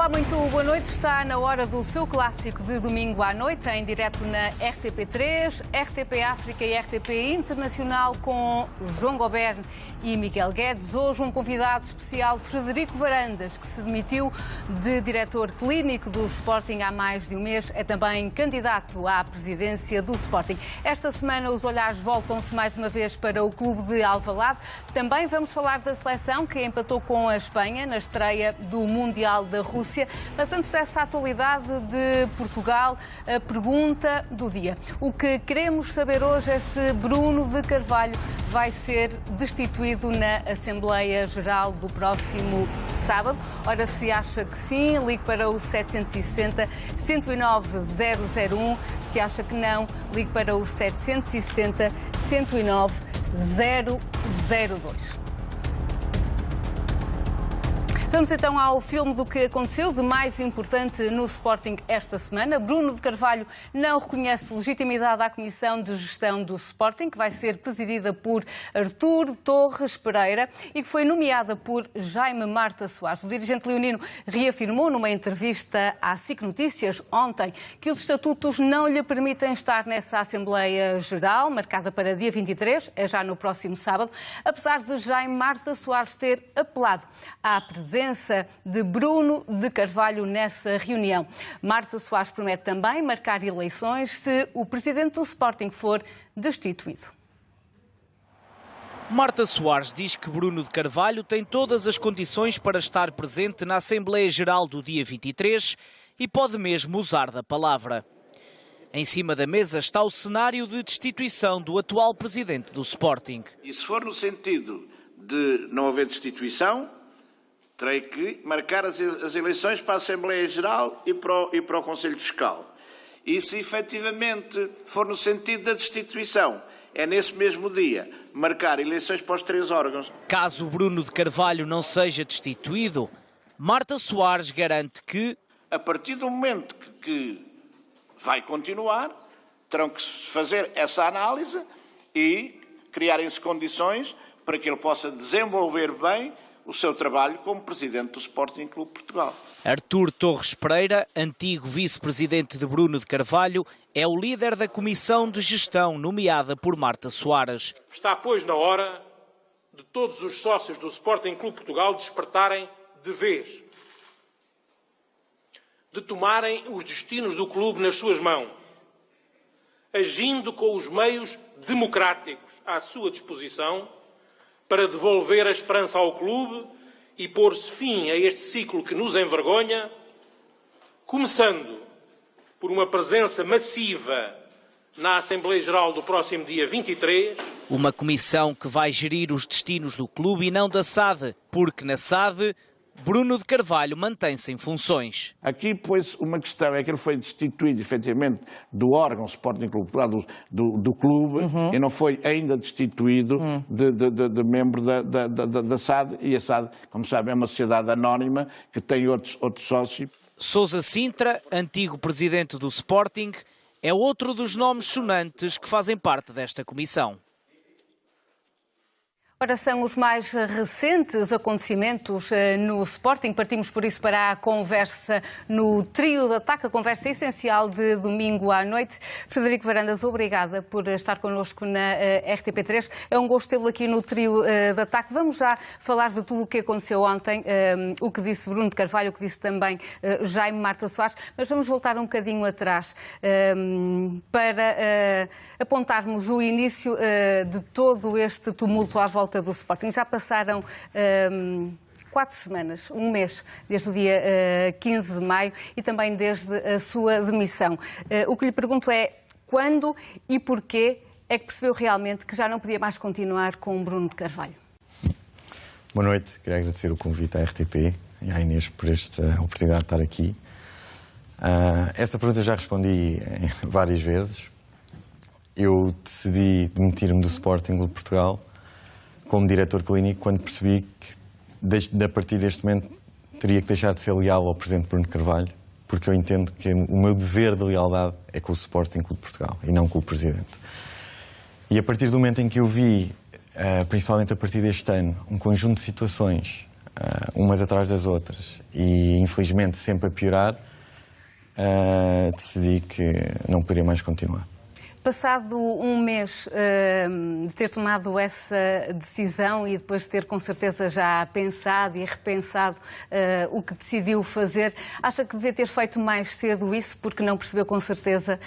Olá, muito boa noite. Está na hora do seu clássico de domingo à noite, em direto na RTP3, RTP África e RTP Internacional, com João Gobern e Miguel Guedes. Hoje um convidado especial, Frederico Varandas, que se demitiu de diretor clínico do Sporting há mais de um mês. É também candidato à presidência do Sporting. Esta semana os olhares voltam-se mais uma vez para o clube de Alvalade. Também vamos falar da seleção que empatou com a Espanha na estreia do Mundial da Rússia. Mas antes dessa atualidade de Portugal, a pergunta do dia. O que queremos saber hoje é se Bruno de Carvalho vai ser destituído na Assembleia Geral do próximo sábado. Ora, se acha que sim, ligue para o 760-109-001. Se acha que não, ligue para o 760-109-002. Vamos então ao filme do que aconteceu de mais importante no Sporting esta semana. Bruno de Carvalho não reconhece legitimidade à Comissão de Gestão do Sporting, que vai ser presidida por Artur Torres Pereira e que foi nomeada por Jaime Marta Soares. O dirigente leonino reafirmou numa entrevista à SIC Notícias ontem que os estatutos não lhe permitem estar nessa Assembleia Geral, marcada para dia 23, é já no próximo sábado, apesar de Jaime Marta Soares ter apelado à presença de Bruno de Carvalho nessa reunião. Marta Soares promete também marcar eleições se o presidente do Sporting for destituído. Marta Soares diz que Bruno de Carvalho tem todas as condições para estar presente na Assembleia Geral do dia 23 e pode mesmo usar da palavra. Em cima da mesa está o cenário de destituição do atual presidente do Sporting. E se for no sentido de não haver destituição, terei que marcar as eleições para a Assembleia Geral e para o Conselho Fiscal. E se efetivamente for no sentido da destituição, é nesse mesmo dia marcar eleições para os 3 órgãos. Caso Bruno de Carvalho não seja destituído, Marta Soares garante que, a partir do momento que vai continuar, terão que fazer essa análise e criarem-se condições para que ele possa desenvolver bem o seu trabalho como presidente do Sporting Clube Portugal. Artur Torres Pereira, antigo vice-presidente de Bruno de Carvalho, é o líder da Comissão de Gestão nomeada por Marta Soares. Está, pois, na hora de todos os sócios do Sporting Clube Portugal despertarem de vez, de tomarem os destinos do clube nas suas mãos, agindo com os meios democráticos à sua disposição, para devolver a esperança ao clube e pôr-se fim a este ciclo que nos envergonha, começando por uma presença massiva na Assembleia Geral do próximo dia 23. Uma comissão que vai gerir os destinos do clube e não da SAD, porque na SAD Bruno de Carvalho mantém-se em funções. Aqui, pois, uma questão é que ele foi destituído, efetivamente, do órgão Sporting Clube, do clube, e não foi ainda destituído de membro da SAD. E a SAD, como sabem, é uma sociedade anónima que tem outros sócios. Sousa Sintra, antigo presidente do Sporting, é outro dos nomes sonantes que fazem parte desta comissão. Ora, são os mais recentes acontecimentos no Sporting. Partimos por isso para a conversa no trio de ataque, a conversa essencial de domingo à noite. Frederico Varandas, obrigada por estar connosco na RTP3. É um gosto tê-lo aqui no trio de ataque. Vamos já falar de tudo o que aconteceu ontem, o que disse Bruno de Carvalho, o que disse também Jaime Marta Soares, mas vamos voltar um bocadinho atrás para apontarmos o início de todo este tumulto à volta do Sporting. Já passaram 4 semanas, um mês, desde o dia 15 de maio e também desde a sua demissão. O que lhe pergunto é quando e porquê é que percebeu realmente que já não podia mais continuar com Bruno de Carvalho? Boa noite, queria agradecer o convite à RTP e à Inês por esta oportunidade de estar aqui. Essa pergunta eu já respondi várias vezes. Eu decidi demitir-me do Sporting Clube Portugal como diretor clínico quando percebi que, a partir deste momento, teria que deixar de ser leal ao presidente Bruno Carvalho, porque eu entendo que o meu dever de lealdade é com o Sporting Clube Portugal e não com o presidente. E a partir do momento em que eu vi, principalmente a partir deste ano, um conjunto de situações umas atrás das outras, e infelizmente sempre a piorar, decidi que não poderia mais continuar. Passado um mês de ter tomado essa decisão e depois de ter com certeza já pensado e repensado o que decidiu fazer, acha que devia ter feito mais cedo isso porque não percebeu com certeza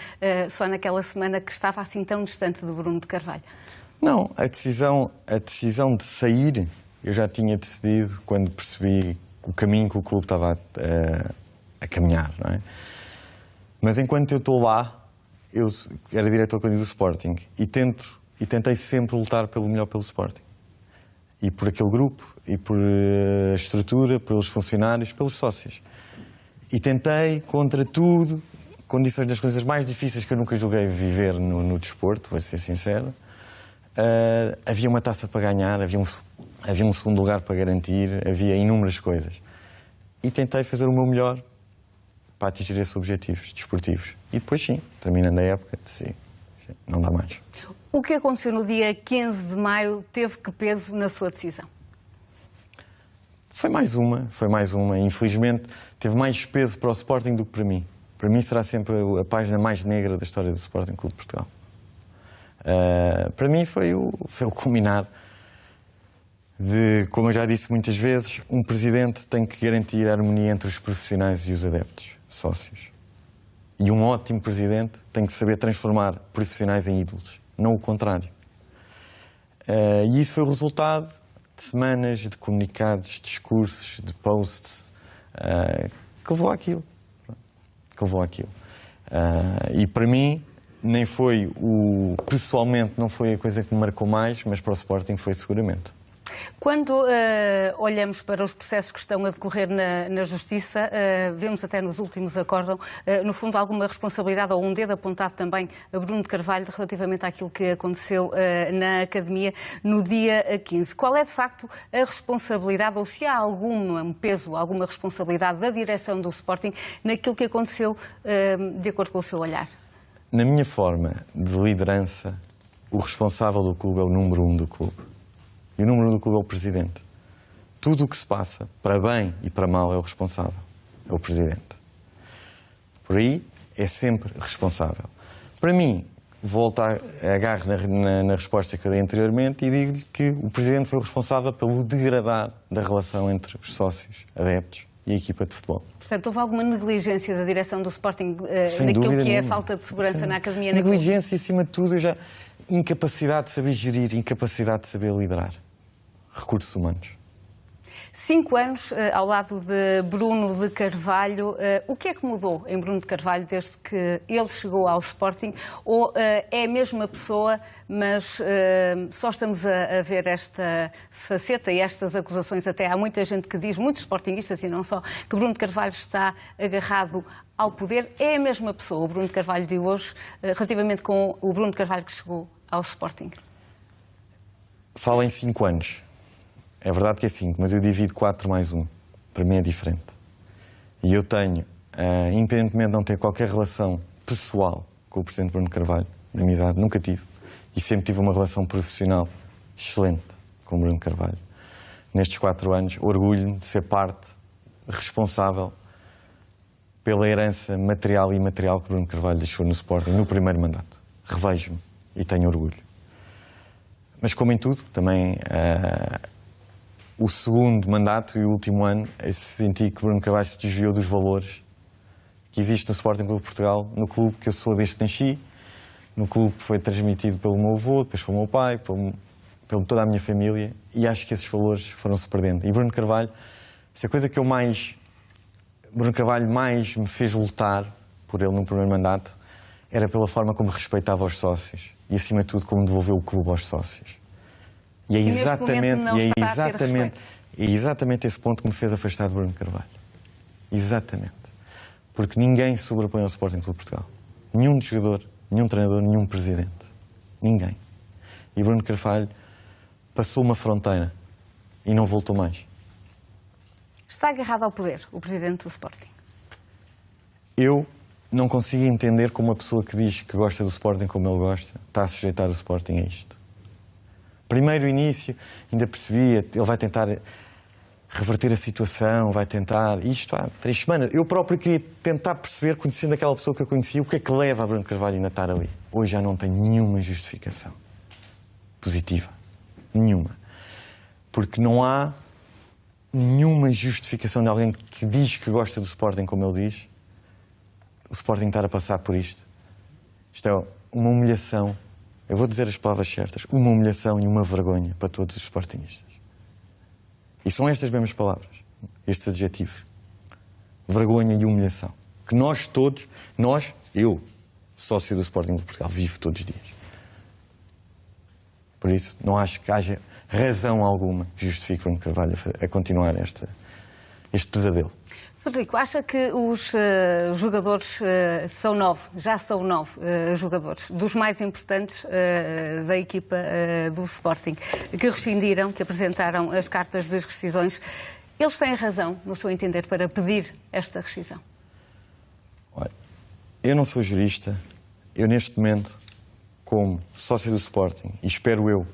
só naquela semana que estava assim tão distante do Bruno de Carvalho? Não, a decisão de sair eu já tinha decidido quando percebi o caminho que o clube estava a caminhar, não é? Mas enquanto eu estou lá, eu era diretor do Sporting e tentei sempre lutar pelo melhor pelo Sporting. E por aquele grupo, e por a estrutura, pelos funcionários, pelos sócios. E tentei, contra tudo, condições das coisas mais difíceis que eu nunca julguei viver no desporto, vou ser sincero. Havia uma taça para ganhar, havia um segundo lugar para garantir, havia inúmeras coisas. E tentei fazer o meu melhor para atingir esses objetivos desportivos. E depois, sim, terminando a época, decidi, não dá mais. O que aconteceu no dia 15 de maio teve que peso na sua decisão? Foi mais uma. Infelizmente, teve mais peso para o Sporting do que para mim. Para mim será sempre a página mais negra da história do Sporting Clube de Portugal. Para mim foi o culminar de, como eu já disse muitas vezes, um presidente tem que garantir a harmonia entre os profissionais e os adeptos, sócios. E um ótimo presidente tem que saber transformar profissionais em ídolos, não o contrário. E isso foi o resultado de semanas de comunicados, discursos, de posts, que levou àquilo. E para mim, pessoalmente não foi a coisa que me marcou mais, mas para o Sporting foi seguramente. Quando olhamos para os processos que estão a decorrer na Justiça, vemos até nos últimos acórdão, no fundo, alguma responsabilidade ou um dedo apontado também a Bruno de Carvalho relativamente àquilo que aconteceu na Academia no dia 15. Qual é, de facto, a responsabilidade, ou se há algum peso, alguma responsabilidade da direção do Sporting naquilo que aconteceu, de acordo com o seu olhar? Na minha forma de liderança, o responsável do clube é o número 1 do clube. E o número 1 do clube é o presidente. Tudo o que se passa, para bem e para mal, é o responsável. É o presidente. Por aí, é sempre responsável. Para mim, agarro na resposta que eu dei anteriormente e digo-lhe que o presidente foi o responsável pelo degradar da relação entre os sócios, adeptos e a equipa de futebol. Portanto, houve alguma negligência da direção do Sporting naquilo que é a falta de segurança na Academia? Negligência, acima de tudo, incapacidade de saber gerir, incapacidade de saber liderar. Recursos humanos. 5 anos ao lado de Bruno de Carvalho. O que é que mudou em Bruno de Carvalho desde que ele chegou ao Sporting? Ou é a mesma pessoa, mas só estamos a ver esta faceta e estas acusações? Até há muita gente que diz, muitos sportinguistas e não só, que Bruno de Carvalho está agarrado ao poder. É a mesma pessoa, o Bruno de Carvalho de hoje, relativamente com o Bruno de Carvalho que chegou ao Sporting? Fala em 5 anos. É verdade que é 5, mas eu divido 4 mais 1. Para mim é diferente. E eu tenho, independentemente de não ter qualquer relação pessoal com o Presidente Bruno Carvalho, de amizade, nunca tive. E sempre tive uma relação profissional excelente com o Bruno Carvalho. Nestes 4 anos, orgulho-me de ser parte responsável pela herança material e imaterial que o Bruno Carvalho deixou no Sporting no primeiro mandato. Revejo-me e tenho orgulho. Mas, como em tudo, também o segundo mandato e o último ano, senti que Bruno Carvalho se desviou dos valores que existem no Sporting Clube de Portugal, no clube que eu sou desde que nasci, no clube que foi transmitido pelo meu avô, depois pelo meu pai, pelo toda a minha família, e acho que esses valores foram-se perdendo. E Bruno Carvalho, se a coisa que Bruno Carvalho mais me fez lutar por ele no primeiro mandato, era pela forma como respeitava os sócios e, acima de tudo, como devolveu o clube aos sócios. E é exatamente esse ponto que me fez afastar de Bruno Carvalho. Exatamente. Porque ninguém se sobrepõe ao Sporting Clube de Portugal. Nenhum jogador, nenhum treinador, nenhum presidente. Ninguém. E Bruno Carvalho passou uma fronteira e não voltou mais. Está agarrado ao poder, o presidente do Sporting? Eu não consigo entender como uma pessoa que diz que gosta do Sporting como ele gosta está a sujeitar o Sporting a isto. Primeiro início, ainda percebia, ele vai tentar reverter a situação, vai tentar isto há 3 semanas. Eu próprio queria tentar perceber, conhecendo aquela pessoa que eu conhecia, o que é que leva a Bruno Carvalho ainda a estar ali. Hoje já não tem nenhuma justificação positiva. Nenhuma. Porque não há nenhuma justificação de alguém que diz que gosta do Sporting como ele diz, o Sporting estar a passar por isto. Isto é uma humilhação. Eu vou dizer as palavras certas. Uma humilhação e uma vergonha para todos os sportingistas. E são estas mesmas palavras, estes adjetivos. Vergonha e humilhação. Que nós todos, eu, sócio do Sporting de Portugal, vivo todos os dias. Por isso, não acho que haja razão alguma que justifique Bruno Carvalho a continuar este pesadelo. Frederico, acha que os jogadores já são 9 jogadores, dos mais importantes da equipa do Sporting, que rescindiram, que apresentaram as cartas das rescisões, eles têm razão, no seu entender, para pedir esta rescisão? Olha, eu não sou jurista, eu neste momento, como sócio do Sporting, e espero eu,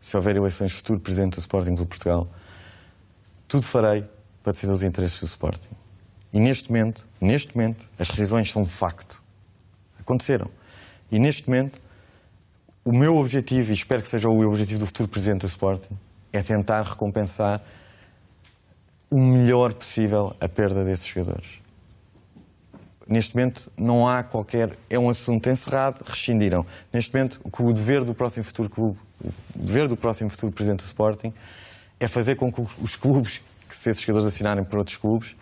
se houver eleições, futuro presidente do Sporting de Portugal, tudo farei para defender os interesses do Sporting. E neste momento, as rescisões são de facto. Aconteceram. E neste momento, o meu objetivo, e espero que seja o objetivo do futuro presidente do Sporting, é tentar recompensar o melhor possível a perda desses jogadores. Neste momento não há qualquer... É um assunto encerrado, rescindiram. Neste momento, o dever do próximo futuro clube, o dever do próximo futuro presidente do Sporting é fazer com que os clubes, que se esses jogadores assinarem por outros clubes,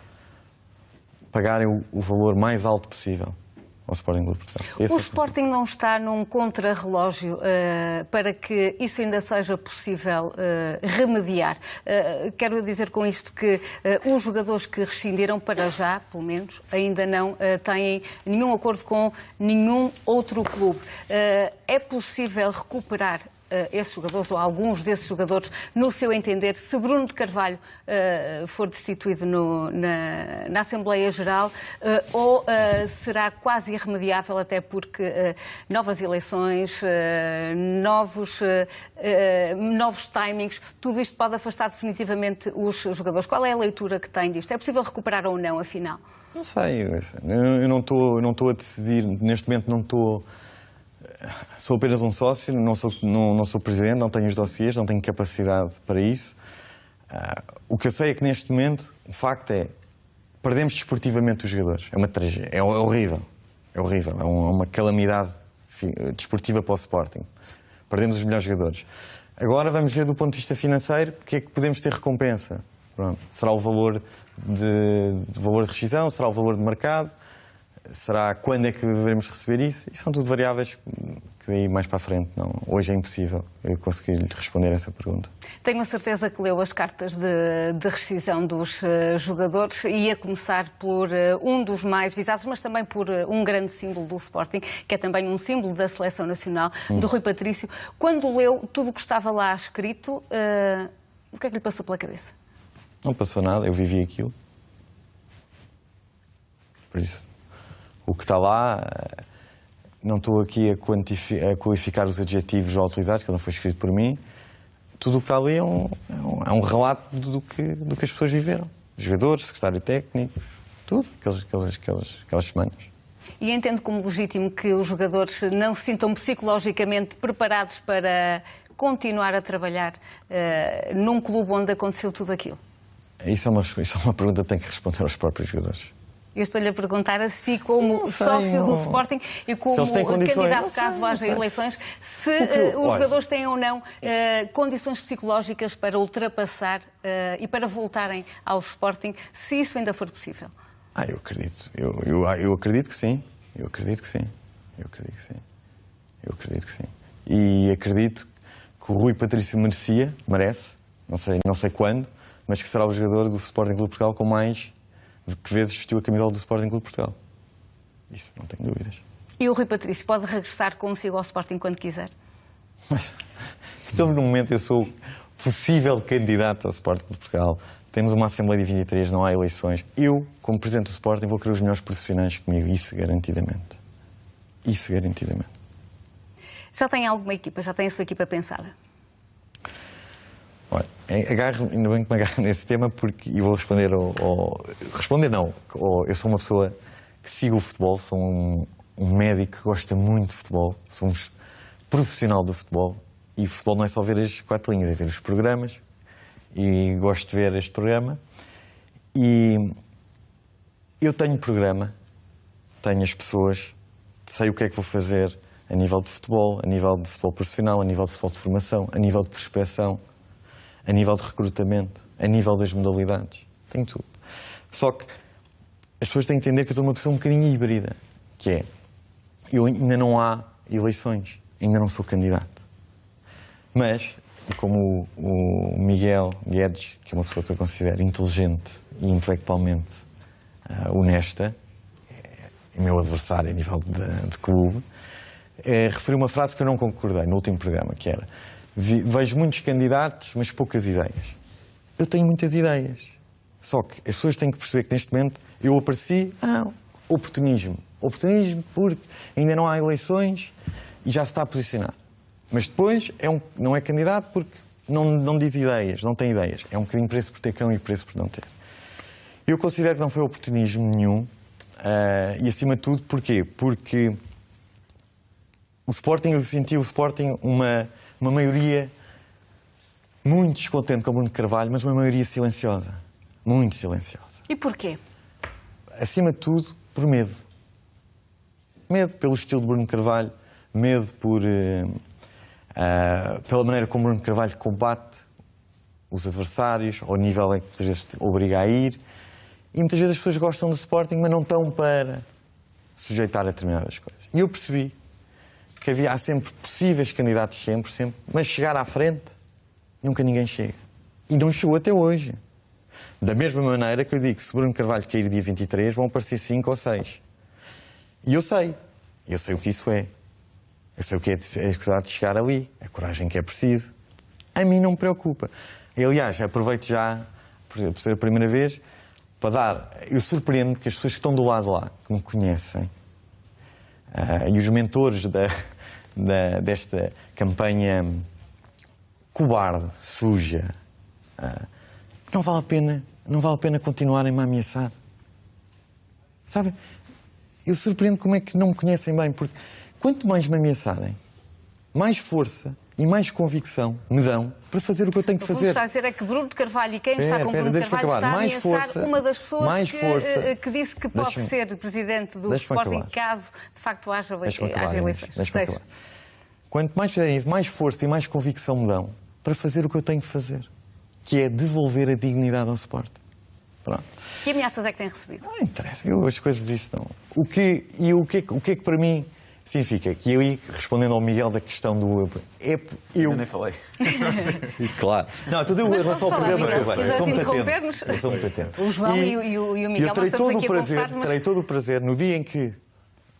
pagarem o valor mais alto possível ao Sporting Clube de Portugal. O Sporting não está num contrarrelógio para que isso ainda seja possível remediar. Quero dizer com isto que os jogadores que rescindiram, para já, pelo menos, ainda não têm nenhum acordo com nenhum outro clube. É possível recuperar esses jogadores, ou alguns desses jogadores, no seu entender, se Bruno de Carvalho for destituído na Assembleia Geral, ou será quase irremediável, até porque novas eleições, novos timings, tudo isto pode afastar definitivamente os jogadores. Qual é a leitura que tem disto? É possível recuperar ou não, afinal? Não sei, eu não estou a decidir, neste momento não estou... Sou apenas um sócio, não sou presidente, não tenho os dossiês, não tenho capacidade para isso. O que eu sei é que neste momento, o facto é, perdemos desportivamente os jogadores. É uma tragédia, é horrível. É horrível, é uma calamidade desportiva para o Sporting. Perdemos os melhores jogadores. Agora vamos ver do ponto de vista financeiro o que é que podemos ter recompensa. Pronto. Será o valor de rescisão, será o valor de mercado? Será quando é que devemos receber isso? E são tudo variáveis que daí mais para a frente não. Hoje é impossível eu conseguir lhe responder essa pergunta. Tenho a certeza que leu as cartas de rescisão dos jogadores e a começar por um dos mais visados, mas também por um grande símbolo do Sporting, que é também um símbolo da Seleção Nacional, do Rui Patrício. Quando leu tudo o que estava lá escrito, o que é que lhe passou pela cabeça? Não passou nada, eu vivi aquilo. Por isso... O que está lá, não estou aqui a qualificar os adjetivos já utilizados, que não foi escrito por mim. Tudo o que está ali é um relato do que as pessoas viveram. Jogadores, secretário técnico, tudo, aquelas semanas. E entendo como legítimo que os jogadores não se sintam psicologicamente preparados para continuar a trabalhar num clube onde aconteceu tudo aquilo? Isso é uma pergunta que tem que responder aos próprios jogadores. Eu estou-lhe a perguntar a si, como sócio do Sporting e como candidato caso haja eleições, se os jogadores têm ou não condições psicológicas para ultrapassar e para voltarem ao Sporting, se isso ainda for possível. Eu acredito. Eu acredito que sim. Eu acredito que sim. E acredito que o Rui Patrício merece, não sei quando, mas que será o jogador do Sporting Clube de Portugal com mais... que vezes vestiu a camisola do Sporting Clube de Portugal. Isso, não tenho dúvidas. E o Rui Patrício pode regressar consigo ao Sporting quando quiser? Mas estamos num momento, eu sou possível candidato ao Sporting de Portugal. Temos uma Assembleia de 23, não há eleições. Eu, como Presidente do Sporting, vou querer os melhores profissionais comigo. Isso garantidamente. Já tem alguma equipa? Já tem a sua equipa pensada? Olha, ainda bem que me agarro nesse tema, porque e vou responder responder não, eu sou uma pessoa que sigo o futebol, sou um médico que gosta muito de futebol, sou um profissional do futebol, e o futebol não é só ver as 4 linhas, é ver os programas, e gosto de ver este programa. E eu tenho programa, tenho as pessoas, sei o que é que vou fazer a nível de futebol profissional, a nível de futebol de formação, a nível de prospecção, a nível de recrutamento, a nível das modalidades. Tenho tudo. Só que as pessoas têm que entender que eu estou numa posição um bocadinho híbrida, que é, ainda não há eleições, ainda não sou candidato. Mas, como o Miguel Guedes, que é uma pessoa que eu considero inteligente e intelectualmente honesta, é meu adversário a nível de clube, referiu uma frase que eu não concordei no último programa, que era: vejo muitos candidatos, mas poucas ideias. Eu tenho muitas ideias. Só que as pessoas têm que perceber que neste momento eu apareci, oportunismo. Oportunismo porque ainda não há eleições e já se está a posicionar. Mas depois não é candidato porque não diz ideias, não tem ideias. É um bocadinho preço por ter cão e preço por não ter. Eu considero que não foi oportunismo nenhum. E acima de tudo, porquê? Porque o Sporting, eu senti o Sporting uma maioria muito descontente com o Bruno Carvalho, mas uma maioria silenciosa. Muito silenciosa. E porquê? Acima de tudo, por medo. Medo pelo estilo de Bruno Carvalho, medo pela maneira como Bruno Carvalho combate os adversários, ao nível em que muitas vezes obriga a ir. E muitas vezes as pessoas gostam do Sporting, mas não estão para sujeitar a determinadas coisas. E eu percebi que há sempre possíveis candidatos, sempre, mas chegar à frente, nunca ninguém chega. E não chegou até hoje. Da mesma maneira que eu digo que se Bruno Carvalho cair dia 23, vão aparecer 5 ou 6. E eu sei o que isso é. Eu sei o que é escusado de chegar ali, a coragem que é preciso. A mim não me preocupa. E, aliás, aproveito já, por ser a primeira vez, para dar... Eu surpreendo que as pessoas que estão do lado lá, que me conhecem, e os mentores desta campanha cobarde, suja, não vale a pena continuarem-me a ameaçar. Sabe? Eu surpreendo como é que não me conhecem bem, porque quanto mais me ameaçarem, mais força e mais convicção me dão para fazer o que eu tenho que fazer. O que está a dizer é que Bruno de Carvalho e quem está com Bruno de Carvalho está a ameaçar uma das pessoas que disse que pode ser presidente do Sporting caso de facto haja eleições. Quanto mais fizerem isso, mais força e mais convicção me dão para fazer o que eu tenho que fazer, que é devolver a dignidade ao Sporting. Pronto. Que ameaças é que tem recebido? Não interessa, as coisas disso não. O que é que para mim significa? Que eu, respondendo ao Miguel da questão do... Eu nem falei. Claro. Não, tudo em relação ao programa que eu vejo. Eu sou muito atento. O João e o Miguel, terei todo o prazer, no dia em que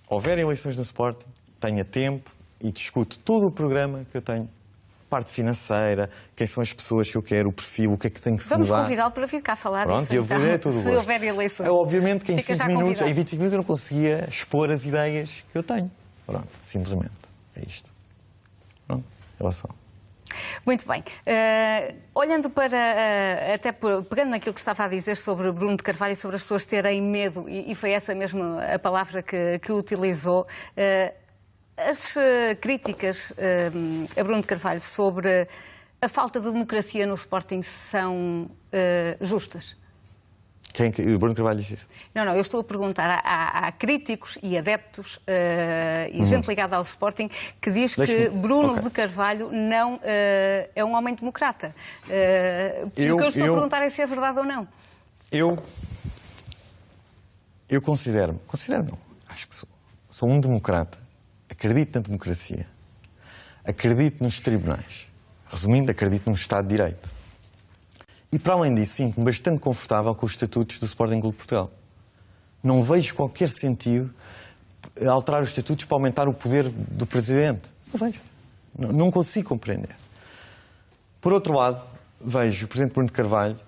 houver eleições no Sporting, tenha tempo e discuto todo o programa que eu tenho. Parte financeira, quem são as pessoas que eu quero, o perfil, o que é que tem que se mudar. Vamos convidá-lo para vir cá falar disso. Pronto, eu vou ver tudo o gosto. Se houver eleições. Obviamente que em 25 minutos eu não conseguia expor as ideias que eu tenho. Pronto, simplesmente. É isto. Pronto, em relação. Muito bem. Olhando para, até pegando naquilo que estava a dizer sobre Bruno de Carvalho e sobre as pessoas terem medo, e foi essa mesmo a palavra que utilizou, as críticas a Bruno de Carvalho sobre a falta de democracia no Sporting são justas? O Bruno Carvalho disse isso? Não, eu estou a perguntar. Há críticos e adeptos e gente ligada ao Sporting que diz que Bruno de Carvalho não é um homem democrata. O que eu estou a perguntar é se é verdade ou não. Eu considero-me, acho que sou um democrata. Acredito na democracia. Acredito nos tribunais. Resumindo, acredito no Estado de Direito. E, para além disso, sinto-me bastante confortável com os estatutos do Sporting Clube de Portugal. Não vejo qualquer sentido alterar os estatutos para aumentar o poder do Presidente. Não vejo. Não consigo compreender. Por outro lado, vejo o Presidente Bruno de Carvalho,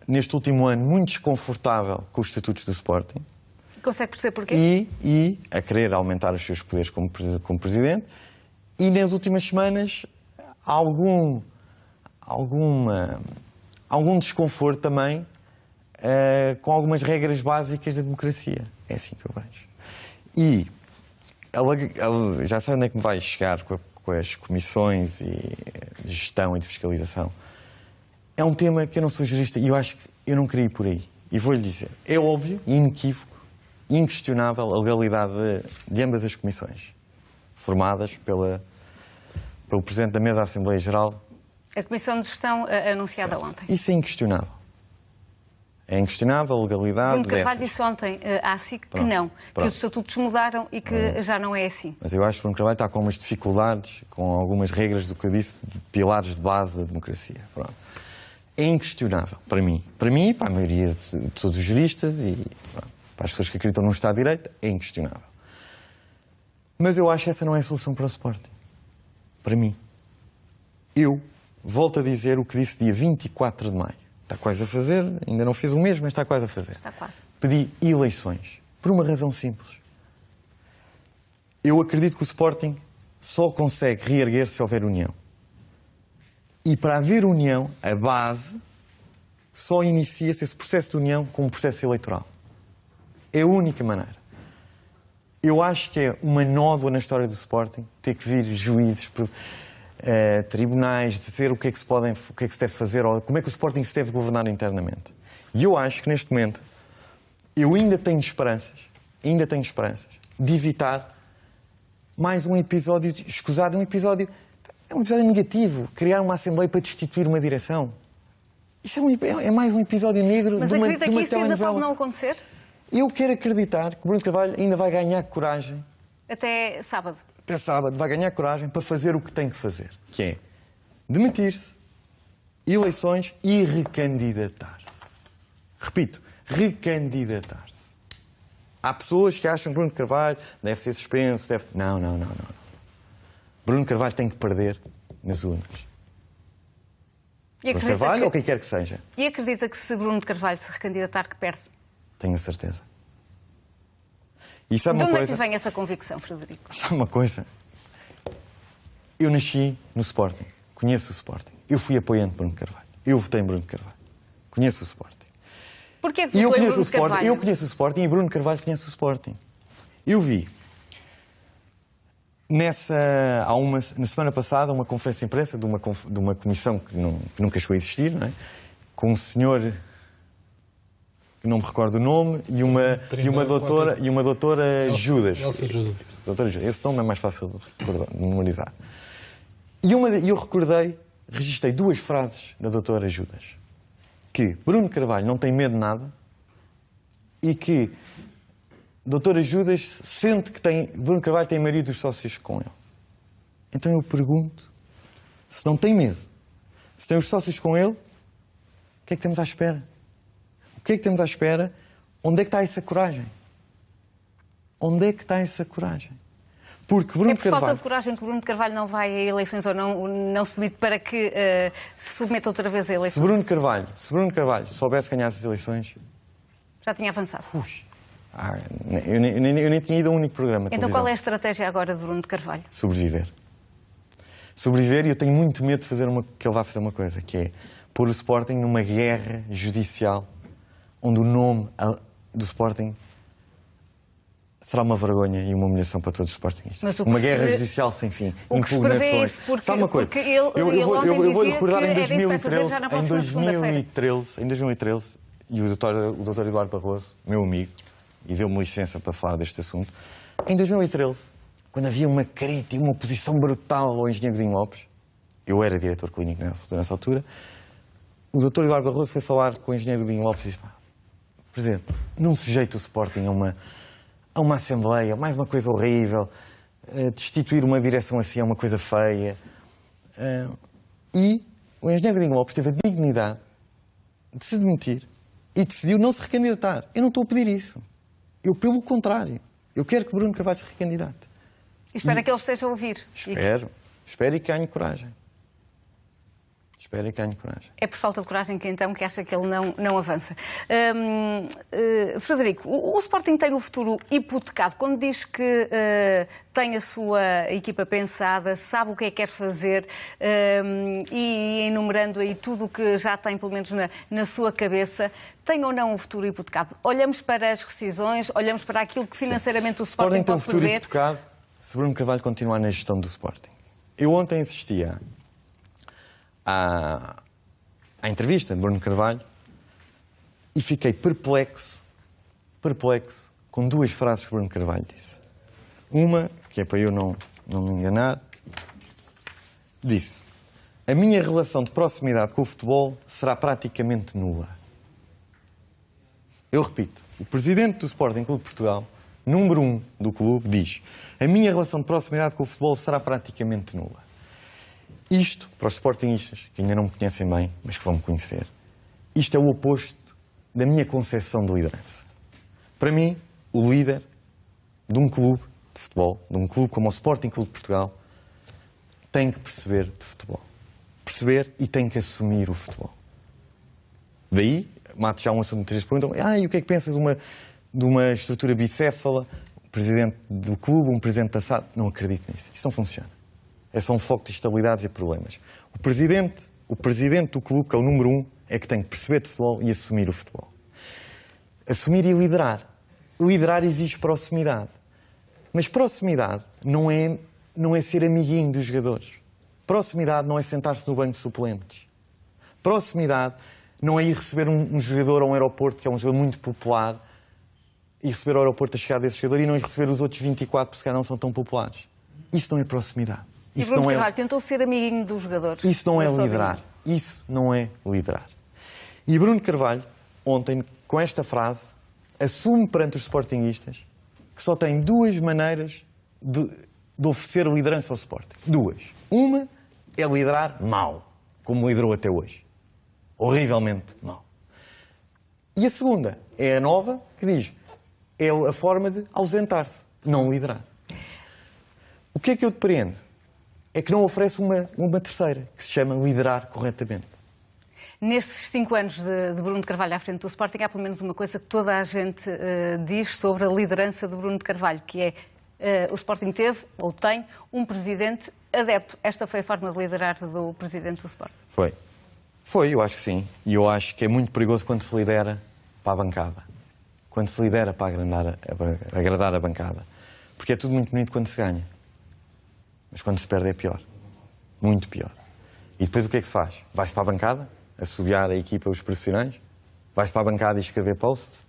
neste último ano, muito desconfortável com os estatutos do Sporting. Consegue perceber porquê? E a querer aumentar os seus poderes como Presidente. E, nas últimas semanas, algum algum desconforto também com algumas regras básicas da democracia. É assim que eu vejo. E ela já sei onde é que me vai chegar com as comissões de gestão e de fiscalização. É um tema que eu não sou jurista e eu acho que eu não queria ir por aí. E vou-lhe dizer, é óbvio, inequívoco, inquestionável a legalidade de ambas as comissões, formadas pelo Presidente da Mesa da Assembleia Geral. A Comissão de Gestão anunciada ontem. Isso é inquestionável. É inquestionável a legalidade Bruno Carvalho dessas. disse ontem à SIC que não, que os estatutos mudaram e que já não é assim. Mas eu acho que Bruno Carvalho está com umas dificuldades, com algumas regras do que eu disse, de pilares de base da democracia. Pronto. É inquestionável, para mim. Para mim e para a maioria de todos os juristas e para as pessoas que acreditam no Estado de Direito, é inquestionável. Mas eu acho que essa não é a solução para o Sporting. Para mim. Eu volto a dizer o que disse dia 24 de maio. Está quase a fazer, ainda não fez um mês, mas está quase a fazer. Está quase. Pedi eleições. Por uma razão simples. Eu acredito que o Sporting só consegue reerguer-se se houver união. E para haver união, a base só inicia-se esse processo de união com um processo eleitoral. É a única maneira. Eu acho que é uma nódoa na história do Sporting ter que vir juízes, tribunais, dizer o que é que se deve fazer, ou como é que o Sporting se deve governar internamente. E eu acho que neste momento eu ainda tenho esperanças de evitar mais um episódio escusado, é um episódio negativo, criar uma Assembleia para destituir uma direção. Isso é mais um episódio negro de uma telenovela. Mas acredita que isso ainda pode não acontecer? Eu quero acreditar que o Bruno Carvalho ainda vai ganhar coragem. Até sábado. Até sábado vai ganhar coragem para fazer o que tem que fazer. Que é demitir-se, eleições e recandidatar-se. Repito, recandidatar-se. Há pessoas que acham que Bruno Carvalho deve ser suspenso, deve... Não. Bruno Carvalho tem que perder nas urnas. Bruno Carvalho ou quem quer que seja. E acredita que se Bruno Carvalho se recandidatar que perde? Tenho a certeza. E sabe de uma onde coisa? é que vem essa convicção, Frederico? Sabe uma coisa? Eu nasci no Sporting. Conheço o Sporting. Eu fui apoiante de Bruno Carvalho. Eu votei em Bruno Carvalho. Conheço o Sporting. Porquê que votou em Bruno Carvalho? Eu conheço o Sporting e Bruno Carvalho conhece o Sporting. Eu vi na semana passada uma conferência de imprensa de uma comissão que nunca chegou a existir, não é? Com um senhor que não me recordo o nome e uma doutora Judas. Doutora Judas. Esse nome é mais fácil de memorizar. E eu registrei duas frases da doutora Judas. Que Bruno Carvalho não tem medo de nada e que doutora Judas sente que Bruno Carvalho tem a maioria dos sócios com ele. Então eu pergunto, se não tem medo, se tem os sócios com ele, o que é que temos à espera? O que é que temos à espera? Onde é que está essa coragem? Onde é que está essa coragem? Porque Bruno Carvalho... falta de coragem que Bruno Carvalho não vai a eleições ou não se demite para que se submeta outra vez a eleições? Se Bruno Carvalho soubesse ganhar essas eleições... Já tinha avançado. Eu nem tinha ido a um único programa de Então televisão. qual é a estratégia agora de Bruno Carvalho? Sobreviver. Sobreviver, e eu tenho muito medo de que ele vá fazer uma coisa, que é pôr o Sporting numa guerra judicial onde o nome do Sporting será uma vergonha e uma humilhação para todos os sportingistas. Uma guerra judicial sem fim. Impugnações. Sabe uma coisa? Eu vou-lhe recordar em 2013, e o doutor Eduardo Barroso, meu amigo, e deu-me licença para falar deste assunto, em 2013, quando havia uma crítica, uma oposição brutal ao engenheiro Godinho Lopes, eu era diretor clínico nessa altura, o doutor Eduardo Barroso foi falar com o engenheiro Godinho Lopes e disse: Presidente, não sujeita o Sporting a uma Assembleia, mais uma coisa horrível, destituir uma direção assim é uma coisa feia. E o engenheiro Godinho Lopes teve a dignidade de se demitir e decidiu não se recandidatar. Eu não estou a pedir isso. Eu, pelo contrário, eu quero que Bruno Carvalho se recandidate. E espera que ele esteja a ouvir. Espero e que ganhe coragem. Espero e ganho coragem. É por falta de coragem que então que acha que ele não avança. Frederico, o Sporting tem o futuro hipotecado. Quando diz que tem a sua equipa pensada, sabe o que é que quer fazer e enumerando aí tudo o que já tem, pelo menos na sua cabeça, tem ou não o futuro hipotecado? Olhamos para as rescisões, olhamos para aquilo que financeiramente o Sporting tem o pode futuro perder. hipotecado se Bruno Carvalho continuar na gestão do Sporting. Eu ontem assistia à entrevista de Bruno Carvalho e fiquei perplexo com duas frases que Bruno Carvalho disse. Uma, que é para eu não me enganar, disse: a minha relação de proximidade com o futebol será praticamente nula. Eu repito, o presidente do Sporting Clube de Portugal, número 1 do clube, diz: a minha relação de proximidade com o futebol será praticamente nula. Isto, para os sportingistas, que ainda não me conhecem bem, mas que vão me conhecer, isto é o oposto da minha concepção de liderança. Para mim, o líder de um clube de futebol, de um clube como o Sporting Clube de Portugal, tem que perceber de futebol. Perceber e tem que assumir o futebol. Daí, mato já um assunto que vocês perguntam: e o que é que pensas de uma estrutura bicéfala, um presidente do clube, um presidente da SAD? Não acredito nisso. Isso não funciona. É só um foco de instabilidades e problemas. O presidente do clube, que é o número 1, é que tem que perceber de futebol e assumir o futebol. Assumir e liderar. Liderar exige proximidade. Mas proximidade não é ser amiguinho dos jogadores. Proximidade não é sentar-se no banco de suplentes. Proximidade não é ir receber um jogador a um aeroporto, que é um jogador muito popular, e receber ao aeroporto a chegada desse jogador e não ir receber os outros 24, porque se calhar não são tão populares. Isso não é proximidade. E Bruno Carvalho tentou ser amiguinho dos jogadores. Isso não é liderar. Isso não é liderar. E Bruno Carvalho, ontem, com esta frase, assume perante os sportinguistas que só tem duas maneiras de oferecer liderança ao Sporting. Duas. Uma é liderar mal, como liderou até hoje. Horrivelmente mal. E a segunda é a nova, que diz: é a forma de ausentar-se, não liderar. O que é que eu depreendo? É que não oferece uma terceira, que se chama liderar corretamente. Nestes 5 anos de Bruno de Carvalho à frente do Sporting, há pelo menos uma coisa que toda a gente diz sobre a liderança de Bruno de Carvalho, que é o Sporting teve, ou tem, um presidente adepto. Esta foi a forma de liderar do presidente do Sporting? Foi, eu acho que sim. E eu acho que é muito perigoso quando se lidera para a bancada. Quando se lidera para agradar a bancada. Porque é tudo muito bonito quando se ganha. Mas quando se perde é pior. Muito pior. E depois o que é que se faz? Vai-se para a bancada, assobiar a equipa, os profissionais? Vai-se para a bancada e escrever posts?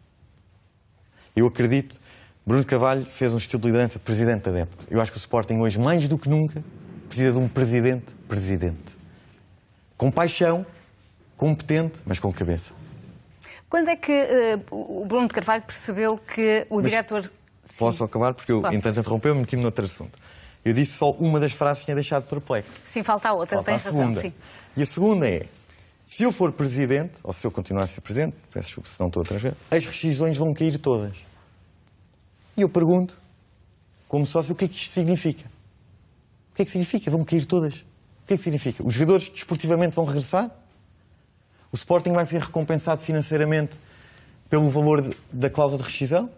Eu acredito, Bruno Carvalho fez um estilo de liderança presidente adepto. Eu acho que o Sporting hoje, mais do que nunca, precisa de um presidente. Com paixão, competente, mas com cabeça. Quando é que o Bruno de Carvalho percebeu que o diretor... Posso acabar? Porque eu, entanto, interrompeu e meti-me noutro assunto. Eu disse só uma das frases que tinha deixado perplexo. Sim, falta a outra, tens razão. Sim. E a segunda é: se eu for presidente, ou se eu continuar a ser presidente, peço desculpa se não estou a transferir, as rescisões vão cair todas. E eu pergunto, como sócio, o que é que isto significa? O que é que significa? Vão cair todas. O que é que significa? Os jogadores desportivamente vão regressar? O Sporting vai ser recompensado financeiramente pelo valor da cláusula de rescisão?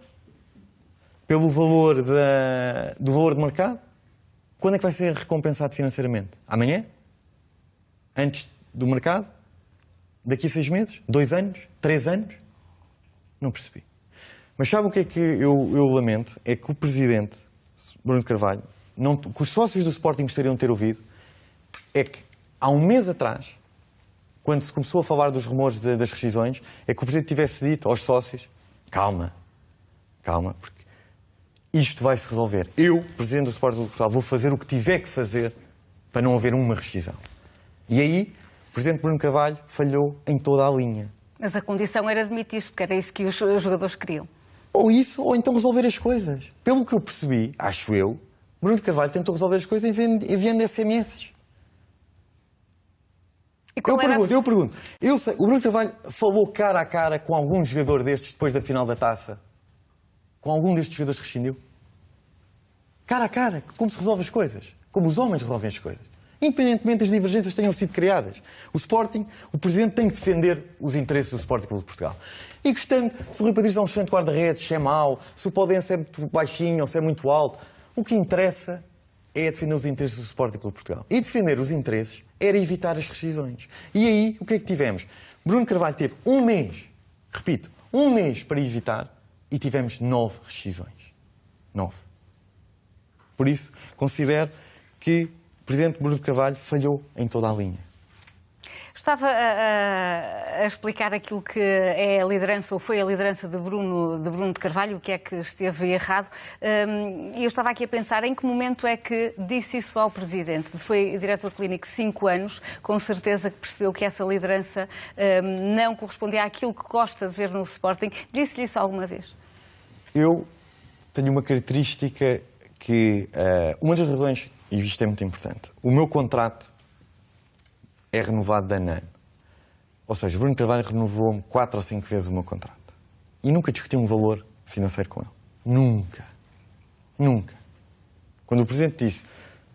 Pelo valor do valor de mercado? Quando é que vai ser recompensado financeiramente? Amanhã? Antes do mercado? Daqui a 6 meses? 2 anos? 3 anos? Não percebi. Mas sabe o que é que eu lamento? É que o presidente, Bruno de Carvalho, que os sócios do Sporting gostariam de ter ouvido, é que há um mês atrás, quando se começou a falar dos rumores das rescisões, é que o presidente tivesse dito aos sócios: calma, porque isto vai se resolver. Eu, presidente do Sporting de Portugal, vou fazer o que tiver que fazer para não haver uma rescisão. E aí, o presidente Bruno Carvalho falhou em toda a linha. Mas a condição era demitir-se, porque era isso que os jogadores queriam. Ou isso, ou então resolver as coisas. Pelo que eu percebi, acho eu, Bruno Carvalho tentou resolver as coisas enviando SMS. Eu pergunto. Eu sei, o Bruno Carvalho falou cara a cara com algum jogador destes depois da final da taça? Com algum destes jogadores rescindiu? Cara a cara, como se resolve as coisas. Como os homens resolvem as coisas. Independentemente das divergências que tenham sido criadas. O Sporting, o Presidente tem que defender os interesses do Sporting Clube de Portugal. E gostando, se o Rui Patrício é um excelente guarda-redes, se é mau, se o Podense é muito baixinho ou se é muito alto, o que interessa é defender os interesses do Sporting Clube de Portugal. E defender os interesses era evitar as rescisões. E aí, o que é que tivemos? Bruno Carvalho teve um mês, repito, um mês para evitar e tivemos 9 rescisões. 9. Por isso, considero que o Presidente Bruno Carvalho falhou em toda a linha. Estava a explicar aquilo que é a liderança, ou foi a liderança de Bruno de Carvalho, o que é que esteve errado. E eu estava aqui a pensar em que momento é que disse isso ao Presidente. Foi diretor clínico 5 anos, com certeza que percebeu que essa liderança não correspondia àquilo que gosta de ver no Sporting. Disse-lhe isso alguma vez? Eu tenho uma característica que, uma das razões, e isto é muito importante, o meu contrato é renovado de ano a ano. Ou seja, Bruno Carvalho renovou-me 4 ou 5 vezes o meu contrato. E nunca discuti um valor financeiro com ele. Nunca. Nunca. Quando o Presidente disse,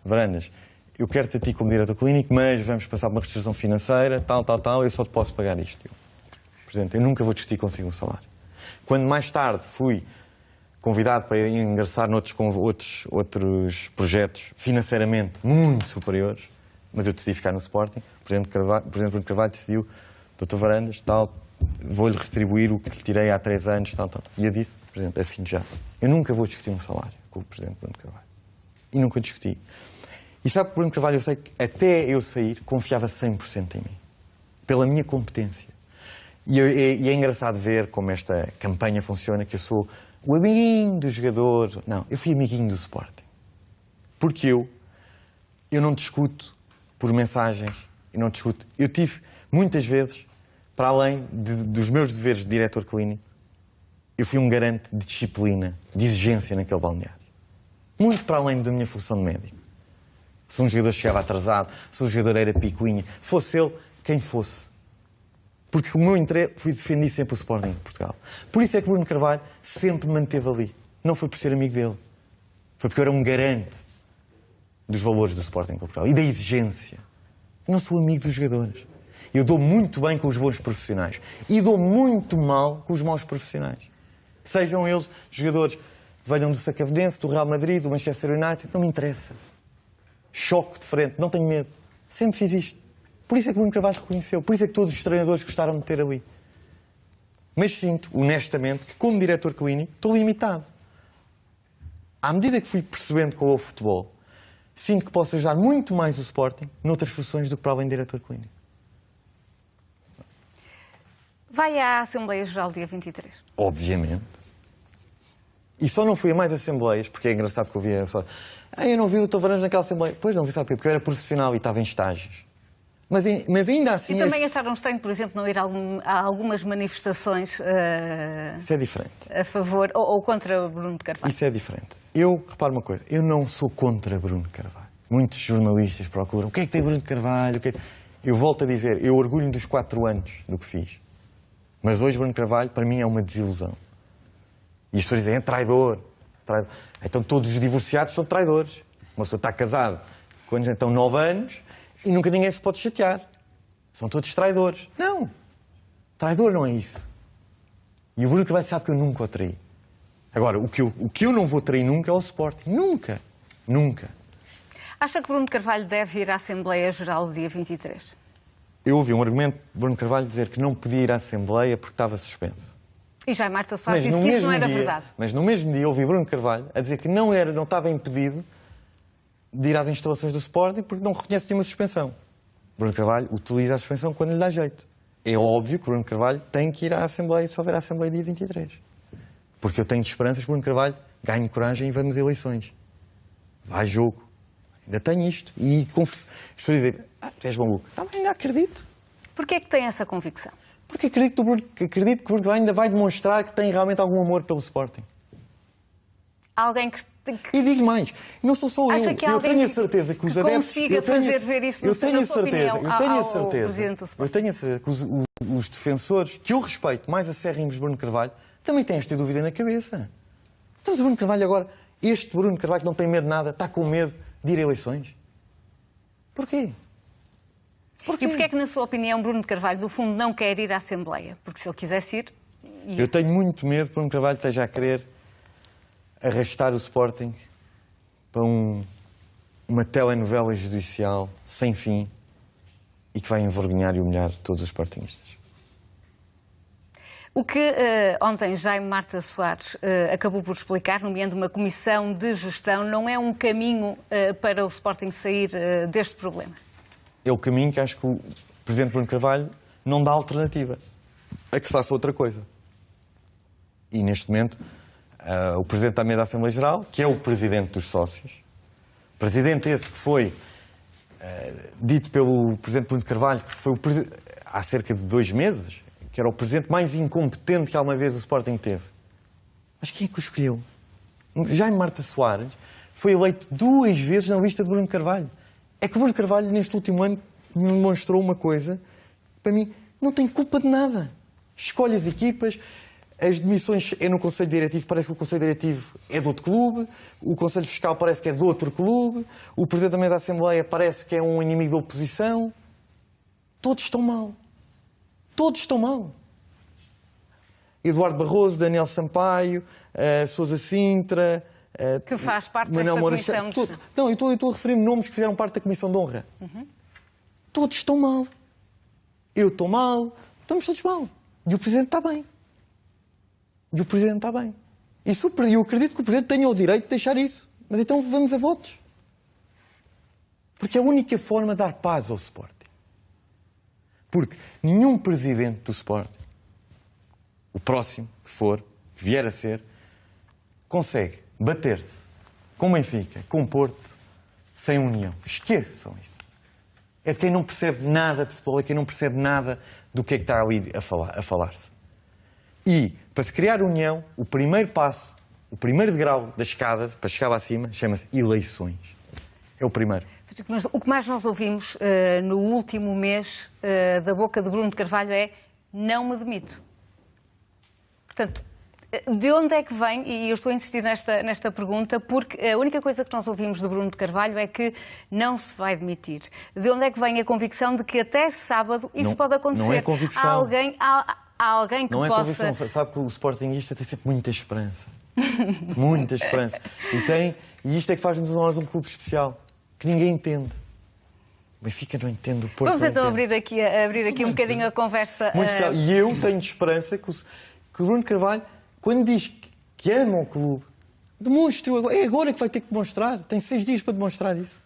Varandas, eu quero-te a ti como diretor clínico, mas vamos passar por uma restrição financeira, tal, eu só te posso pagar isto. Presidente, eu nunca vou discutir consigo um salário. Quando mais tarde fui convidado para ingressar noutros projetos financeiramente muito superiores, mas eu decidi ficar no Sporting, o Presidente Bruno Carvalho decidiu, Dr. Varandas, tal, vou-lhe retribuir o que lhe tirei há 3 anos, tal. E eu disse, Presidente, assim já. Eu nunca vou discutir um salário com o Presidente Bruno Carvalho. E nunca discuti. E sabe que Bruno Carvalho, eu sei que até eu sair, confiava 100% em mim. Pela minha competência. E é engraçado ver como esta campanha funciona, que eu sou o amiguinho dos jogadores. Não, eu fui amiguinho do Sporting. Porque eu não discuto por mensagens, eu não discuto. Eu tive, muitas vezes, para além dos meus deveres de diretor clínico, eu fui um garante de disciplina, de exigência naquele balneário. Muito para além da minha função de médico. Se um jogador chegava atrasado, se um jogador era picuinha, fosse ele quem fosse. Porque o meu interesse foi defender sempre o Sporting de Portugal. Por isso é que Bruno Carvalho sempre me manteve ali. Não foi por ser amigo dele. Foi porque eu era um garante dos valores do Sporting de Portugal e da exigência. Eu não sou amigo dos jogadores. Eu dou muito bem com os bons profissionais e dou muito mal com os maus profissionais. Sejam eles jogadores que venham do Sacavdense, do Real Madrid, do Manchester United, não me interessa. Choque de frente, não tenho medo. Sempre fiz isto. Por isso é que Bruno Carvalho reconheceu. Por isso é que todos os treinadores gostaram de ter ali. Mas sinto, honestamente, que como diretor clínico estou limitado. À medida que fui percebendo com o futebol, sinto que posso ajudar muito mais o Sporting noutras funções do que para além de diretor clínico. Vai à Assembleia Geral dia 23? Obviamente. E só não fui a mais assembleias, porque é engraçado que eu via só... eu não vi o Dr. Varandas naquela assembleia. Pois não vi, sabe porquê? Porque eu era profissional e estava em estágios. Mas ainda assim... E também acharam estranho, por exemplo, não ir a algumas manifestações Isso é diferente. A favor ou contra Bruno de Carvalho? Isso é diferente. Reparo uma coisa, eu não sou contra Bruno de Carvalho. Muitos jornalistas procuram, o que é que tem Bruno de Carvalho? Eu volto a dizer, eu orgulho-me dos 4 anos do que fiz. Mas hoje Bruno de Carvalho, para mim, é uma desilusão. E as pessoas dizem, é traidor. Então todos os divorciados são traidores. Uma pessoa está casada quando já estão 9 anos e nunca ninguém se pode chatear. São todos traidores. Não. Traidor não é isso. E o Bruno Carvalho sabe que eu nunca o traí. Agora, o que eu não vou trair nunca é o Sporting. Nunca. Nunca. Acha que Bruno de Carvalho deve ir à Assembleia Geral do dia 23? Eu ouvi um argumento de Bruno Carvalho dizer que não podia ir à Assembleia porque estava suspenso. E já Marta Soares disse que isso não era verdade. Mas no mesmo dia ouvi Bruno Carvalho a dizer que não estava impedido de ir às instalações do Sporting porque não reconhece nenhuma suspensão. Bruno Carvalho utiliza a suspensão quando lhe dá jeito. É óbvio que Bruno Carvalho tem que ir à Assembleia se houver a Assembleia dia 23. Porque eu tenho esperanças que Bruno Carvalho ganhe coragem e vamos a eleições. Vai jogo. Ainda tenho isto. E as pessoas dizem, tu és maluco. Ainda acredito. Porquê é que tem essa convicção? Porque acredito que o Bruno Carvalho ainda vai demonstrar que tem realmente algum amor pelo Sporting. Alguém que... E digo mais, não sou só eu. Eu tenho a certeza que os adeptos... consiga fazer ver isso eu tenho a certeza que os defensores, que eu respeito mais acérrimos de Bruno Carvalho, também têm esta dúvida na cabeça. Então, mas o Bruno Carvalho agora, este Bruno Carvalho que não tem medo de nada, está com medo de ir a eleições? Porquê? E porquê é que, na sua opinião, Bruno de Carvalho, do fundo, não quer ir à Assembleia? Porque se ele quisesse ir... Eu tenho muito medo que Bruno Carvalho esteja a querer arrastar o Sporting para uma telenovela judicial sem fim e que vai envergonhar e humilhar todos os sportingistas. O que ontem Jaime Marta Soares acabou por explicar, nomeando uma comissão de gestão, não é um caminho para o Sporting sair deste problema? É o caminho que acho que o Presidente Bruno Carvalho não dá alternativa a que se faça outra coisa. E neste momento, o Presidente da Mesa da Assembleia Geral, que é o Presidente dos Sócios, Presidente esse que foi dito pelo Presidente Bruno Carvalho, que foi há cerca de 2 meses, que era o Presidente mais incompetente que alguma vez o Sporting teve. Mas quem é que o escolheu? Jaime Marta Soares foi eleito 2 vezes na lista de Bruno Carvalho. É que o Bruno Carvalho, neste último ano, me demonstrou uma coisa, para mim, não tem culpa de nada. Escolhe as equipas, as demissões é no Conselho Diretivo, parece que o Conselho Diretivo é de outro clube, o Conselho Fiscal parece que é de outro clube, o Presidente também da Assembleia parece que é um inimigo da oposição. Todos estão mal. Todos estão mal. Eduardo Barroso, Daniel Sampaio, Sousa Sintra... que faz parte Manuel desta comissão. Não, eu estou a referir-me nomes que fizeram parte da Comissão de Honra. Todos estão mal. Eu estou mal. Estamos todos mal. E o Presidente está bem. E o Presidente está bem. E eu acredito que o Presidente tenha o direito de deixar isso. Mas então vamos a votos. Porque é a única forma de dar paz ao Sporting. Porque nenhum Presidente do Sporting, o próximo que for, que vier a ser, consegue bater-se com o Benfica, com o Porto, sem união. Esqueçam isso. É de quem não percebe nada de futebol, é quem não percebe nada do que é que está ali a falar-se. E, para se criar união, o primeiro passo, o primeiro degrau da escada, para chegar lá acima, chama-se eleições. É o primeiro. Mas o que mais nós ouvimos no último mês da boca de Bruno de Carvalho é não me demito. Portanto, de onde é que vem, e eu estou a insistir nesta pergunta, porque a única coisa que nós ouvimos de Bruno de Carvalho é que não se vai demitir. De onde é que vem a convicção de que até sábado isso pode acontecer? Não é convicção. Há alguém que não possa... Não é convicção. Sabe que o Sportingista tem sempre muita esperança. Muita esperança. E isto é que faz-nos nós um clube especial, que ninguém entende. O Benfica não entende, o Porto Vamos então abrir aqui um bocadinho a conversa. Muito especial. E eu tenho esperança que o Bruno Carvalho, quando diz que ama o clube, demonstre agora. É agora que vai ter que demonstrar. Tem 6 dias para demonstrar isso.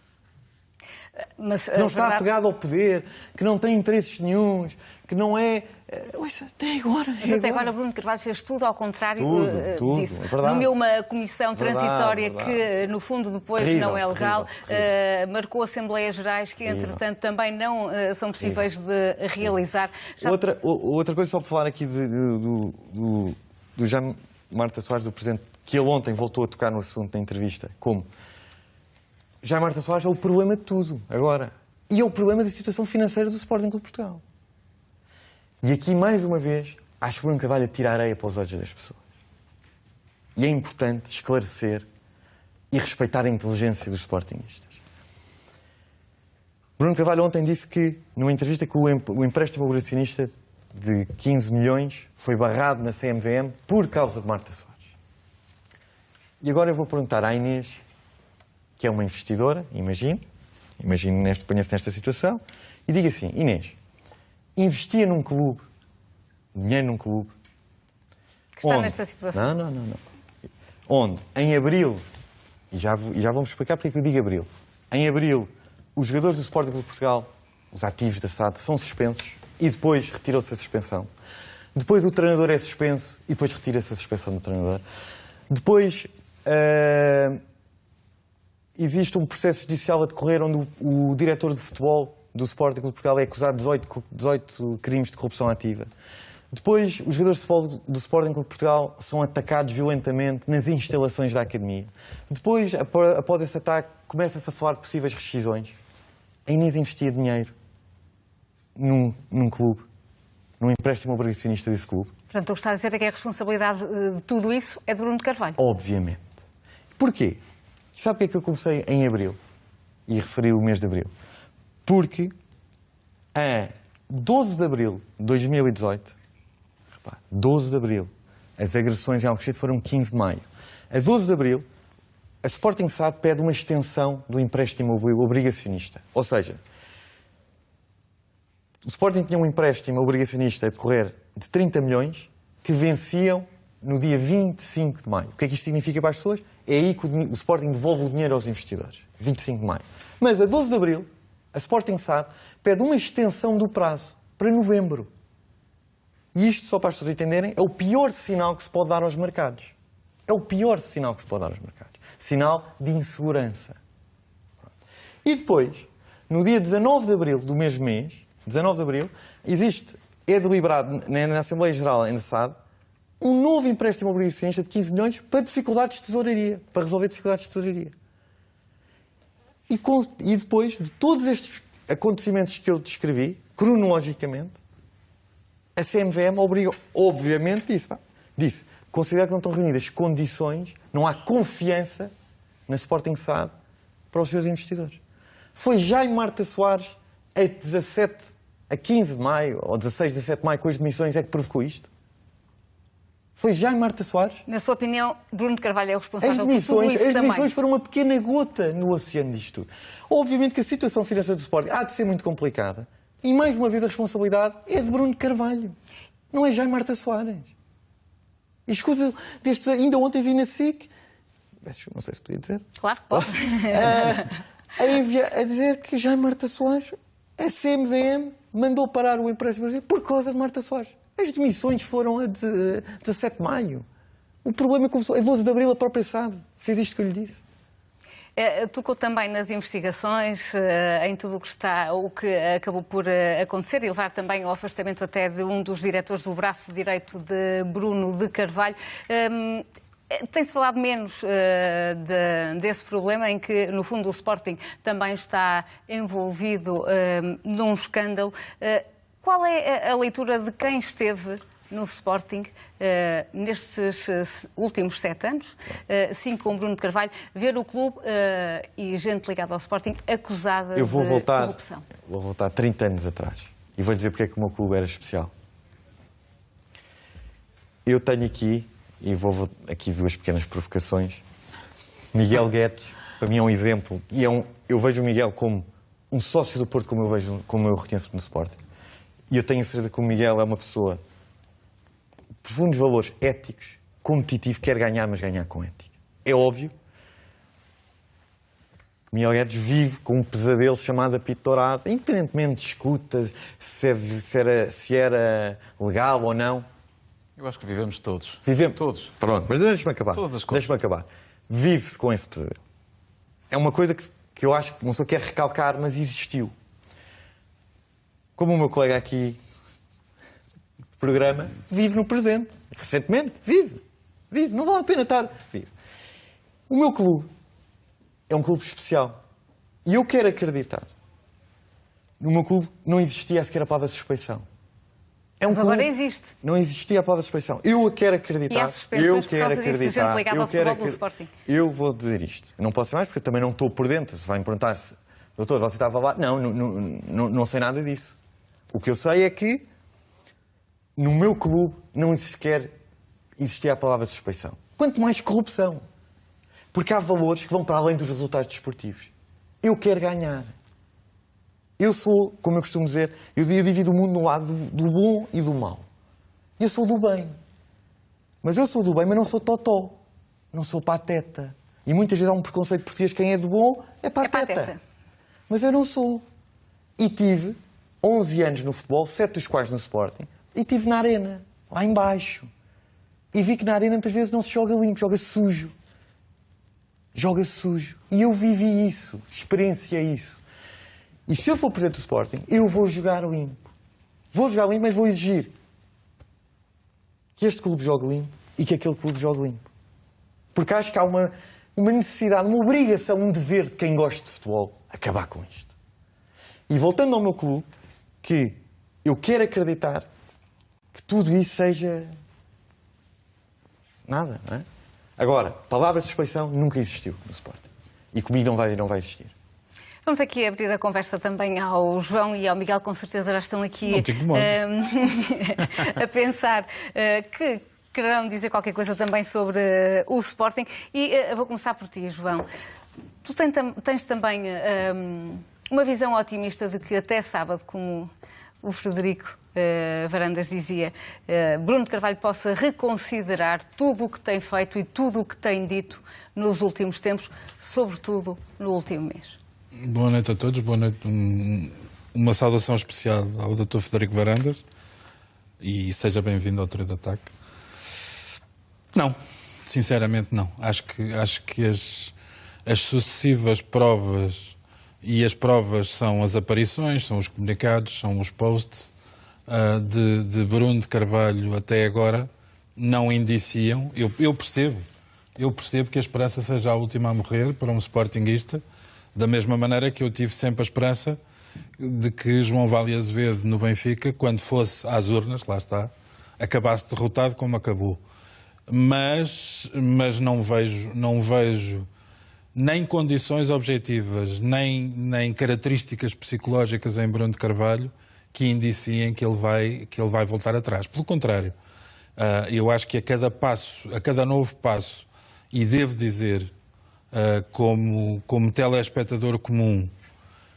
Mas, que não está apegado ao poder, que não tem interesses nenhuns, que não é... Até agora. Mas até agora Bruno Carvalho fez tudo ao contrário tudo, disso. É verdade. Nomeou uma comissão transitória verdade. Que, no fundo, depois terrível, não é legal. Terrível. Marcou Assembleias Gerais que, entretanto, também não são possíveis de realizar. Outra coisa, só para falar aqui do Jaime Marta Soares, do Presidente, que ele ontem voltou a tocar no assunto na entrevista. Como? Jaime Marta Soares é o problema de tudo, agora. E é o problema da situação financeira do Sporting Clube de Portugal. E aqui, mais uma vez, acho que Bruno Carvalho tira areia para os olhos das pessoas. E é importante esclarecer e respeitar a inteligência dos sportingistas. Bruno Carvalho ontem disse que, numa entrevista, que o empréstimo obrigacionista de 15 milhões foi barrado na CMVM por causa de Marta Soares. E agora eu vou perguntar à Inês, que é uma investidora, imagino ponha-se nesta situação, e diga assim, Inês, investia num clube, dinheiro num clube... Que está nesta situação. Não. Onde, em abril, e já vamos explicar porque é que eu digo abril, em abril, os jogadores do Sporting Clube de Portugal, os ativos da SAD, são suspensos e depois retirou-se a suspensão. Depois o treinador é suspenso e depois retira-se a suspensão do treinador. Depois existe um processo judicial a decorrer onde o diretor de futebol do Sporting Clube de Portugal é acusado de 18 crimes de corrupção ativa. Depois, os jogadores do Sporting Clube de Portugal são atacados violentamente nas instalações da academia. Depois, após esse ataque, começa-se a falar de possíveis rescisões. A Inês investia dinheiro num clube, num empréstimo obrigacionista desse clube. Portanto, o que está a dizer é que a responsabilidade de tudo isso é de Bruno de Carvalho. Obviamente. Porquê? Sabe o que é que eu comecei em abril? E referi o mês de abril. Porque a 12 de abril de 2018, repare, 12 de abril, as agressões em Alcochete foram 15 de maio. A 12 de abril, a Sporting SAD pede uma extensão do empréstimo obrigacionista. Ou seja, o Sporting tinha um empréstimo obrigacionista a decorrer de 30 milhões que venciam no dia 25 de maio. O que é que isto significa para as pessoas? É aí que o Sporting devolve o dinheiro aos investidores. 25 de maio. Mas a 12 de abril, a Sporting SAD pede uma extensão do prazo para novembro. E isto, só para as pessoas entenderem, é o pior sinal que se pode dar aos mercados. É o pior sinal que se pode dar aos mercados. Sinal de insegurança. E depois, no dia 19 de abril do mesmo mês, 19 de abril, é deliberado na Assembleia Geral da SAD um novo empréstimo obrigacionista de 15 milhões para dificuldades de tesouraria, para resolver dificuldades de tesouraria. E depois de todos estes acontecimentos que eu descrevi, cronologicamente, a CMVM obrigou, obviamente, disse, considera que não estão reunidas condições, não há confiança na Sporting SAD para os seus investidores. Foi Jaime Marta Soares, a 15 de maio, ou 16, 17 de maio, com as demissões, é que provocou isto? Foi Jaime Marta Soares? Na sua opinião, Bruno de Carvalho é o responsável por tudo isso também? As demissões foram uma pequena gota no oceano disto tudo. Obviamente que a situação financeira do Sporting há de ser muito complicada. E, mais uma vez, a responsabilidade é de Bruno de Carvalho. Não é Jaime Marta Soares. E escusa destes... Ainda ontem vi na SIC... Não sei se podia dizer. Claro, pode. A dizer que Jaime Marta Soares, a CMVM, mandou parar o empréstimo por causa de Marta Soares. As demissões foram a 17 de maio. O problema começou... A 12 de abril a própria SAD fez isto que eu lhe disse. Tocou também nas investigações, em tudo o que acabou por acontecer e levar também ao afastamento até de um dos diretores do braço direito de Bruno de Carvalho. Tem-se falado menos desse problema em que, no fundo, o Sporting também está envolvido num escândalo. Qual é a leitura de quem esteve no Sporting nestes últimos 7 anos, 5 com Bruno de Carvalho, ver o clube e gente ligada ao Sporting acusada de corrupção? Vou voltar 30 anos atrás e vou dizer porque é que o meu clube era especial. Eu tenho aqui, e vou aqui 2 pequenas provocações, Miguel Guedes, para mim é um exemplo, e eu vejo o Miguel como um sócio do Porto, como eu reconheço no Sporting. E eu tenho a certeza que o Miguel é uma pessoa de profundos valores éticos, competitivo, quer ganhar, mas ganhar com ética. É óbvio que Miguel Guedes vive com um pesadelo chamado apito dourado, independentemente de escutas, se era legal ou não. Eu acho que vivemos todos. Vivemos todos. Pronto, mas deixa-me acabar. Deixa-me acabar. Vive-se com esse pesadelo. É uma coisa que eu acho que não só quer recalcar, mas existiu. Como o meu colega aqui de programa vive no presente. Recentemente, vive. Não vale a pena estar. Vive. O meu clube é um clube especial. E eu quero acreditar. No meu clube não existia sequer a palavra suspeição. Mas agora existe. Não existia a palavra suspeição. Eu quero acreditar. E há suspensões por causa disso de gente ligada ao futebol do Sporting. Eu vou dizer isto. Eu não posso ser mais porque eu também não estou por dentro. Se vai me perguntar se, doutor, você estava lá. Não sei nada disso. O que eu sei é que no meu clube não sequer existia a palavra suspeição. Quanto mais corrupção. Porque há valores que vão para além dos resultados desportivos. Eu quero ganhar. Eu sou, como eu costumo dizer, eu divido o mundo no lado do bom e do mau. Eu sou do bem. Mas eu sou do bem, mas não sou totó. Não sou pateta. E muitas vezes há um preconceito português. Quem é do bom é pateta. Mas eu não sou. E tive 11 anos no futebol, 7 dos quais no Sporting, e estive na arena, lá embaixo. E vi que na arena muitas vezes não se joga limpo, joga sujo. Joga sujo. E eu vivi isso, experienciei isso. E se eu for presidente do Sporting, eu vou jogar limpo. Vou jogar limpo, mas vou exigir que este clube jogue limpo e que aquele clube jogue limpo. Porque acho que há uma necessidade, uma obrigação, um dever de quem gosta de futebol acabar com isto. E voltando ao meu clube, que eu quero acreditar que tudo isso seja nada, não é? Agora, palavra de suspeição nunca existiu no Sporting. E comigo não vai existir. Vamos aqui abrir a conversa também ao João e ao Miguel, com certeza já estão aqui a pensar que quererão dizer qualquer coisa também sobre o Sporting. E vou começar por ti, João. Tu tens também uma visão otimista de que até sábado, como o Frederico Varandas dizia, Bruno de Carvalho possa reconsiderar tudo o que tem feito e tudo o que tem dito nos últimos tempos, sobretudo no último mês. Boa noite a todos, boa noite. Uma saudação especial ao Dr. Frederico Varandas e seja bem-vindo ao Trio de Ataque. Não, sinceramente não. Acho que as sucessivas provas, e as provas são as aparições, são os comunicados, são os posts de Bruno de Carvalho até agora, não indiciam. Eu percebo que a esperança seja a última a morrer para um sportinguista, da mesma maneira que eu tive sempre a esperança de que João Vale Azevedo no Benfica, quando fosse às urnas, lá está, acabasse derrotado como acabou. Mas não vejo nem condições objetivas, nem características psicológicas em Bruno de Carvalho que indiciem que ele vai voltar atrás. Pelo contrário, eu acho que a cada novo passo, e devo dizer, como telespectador comum,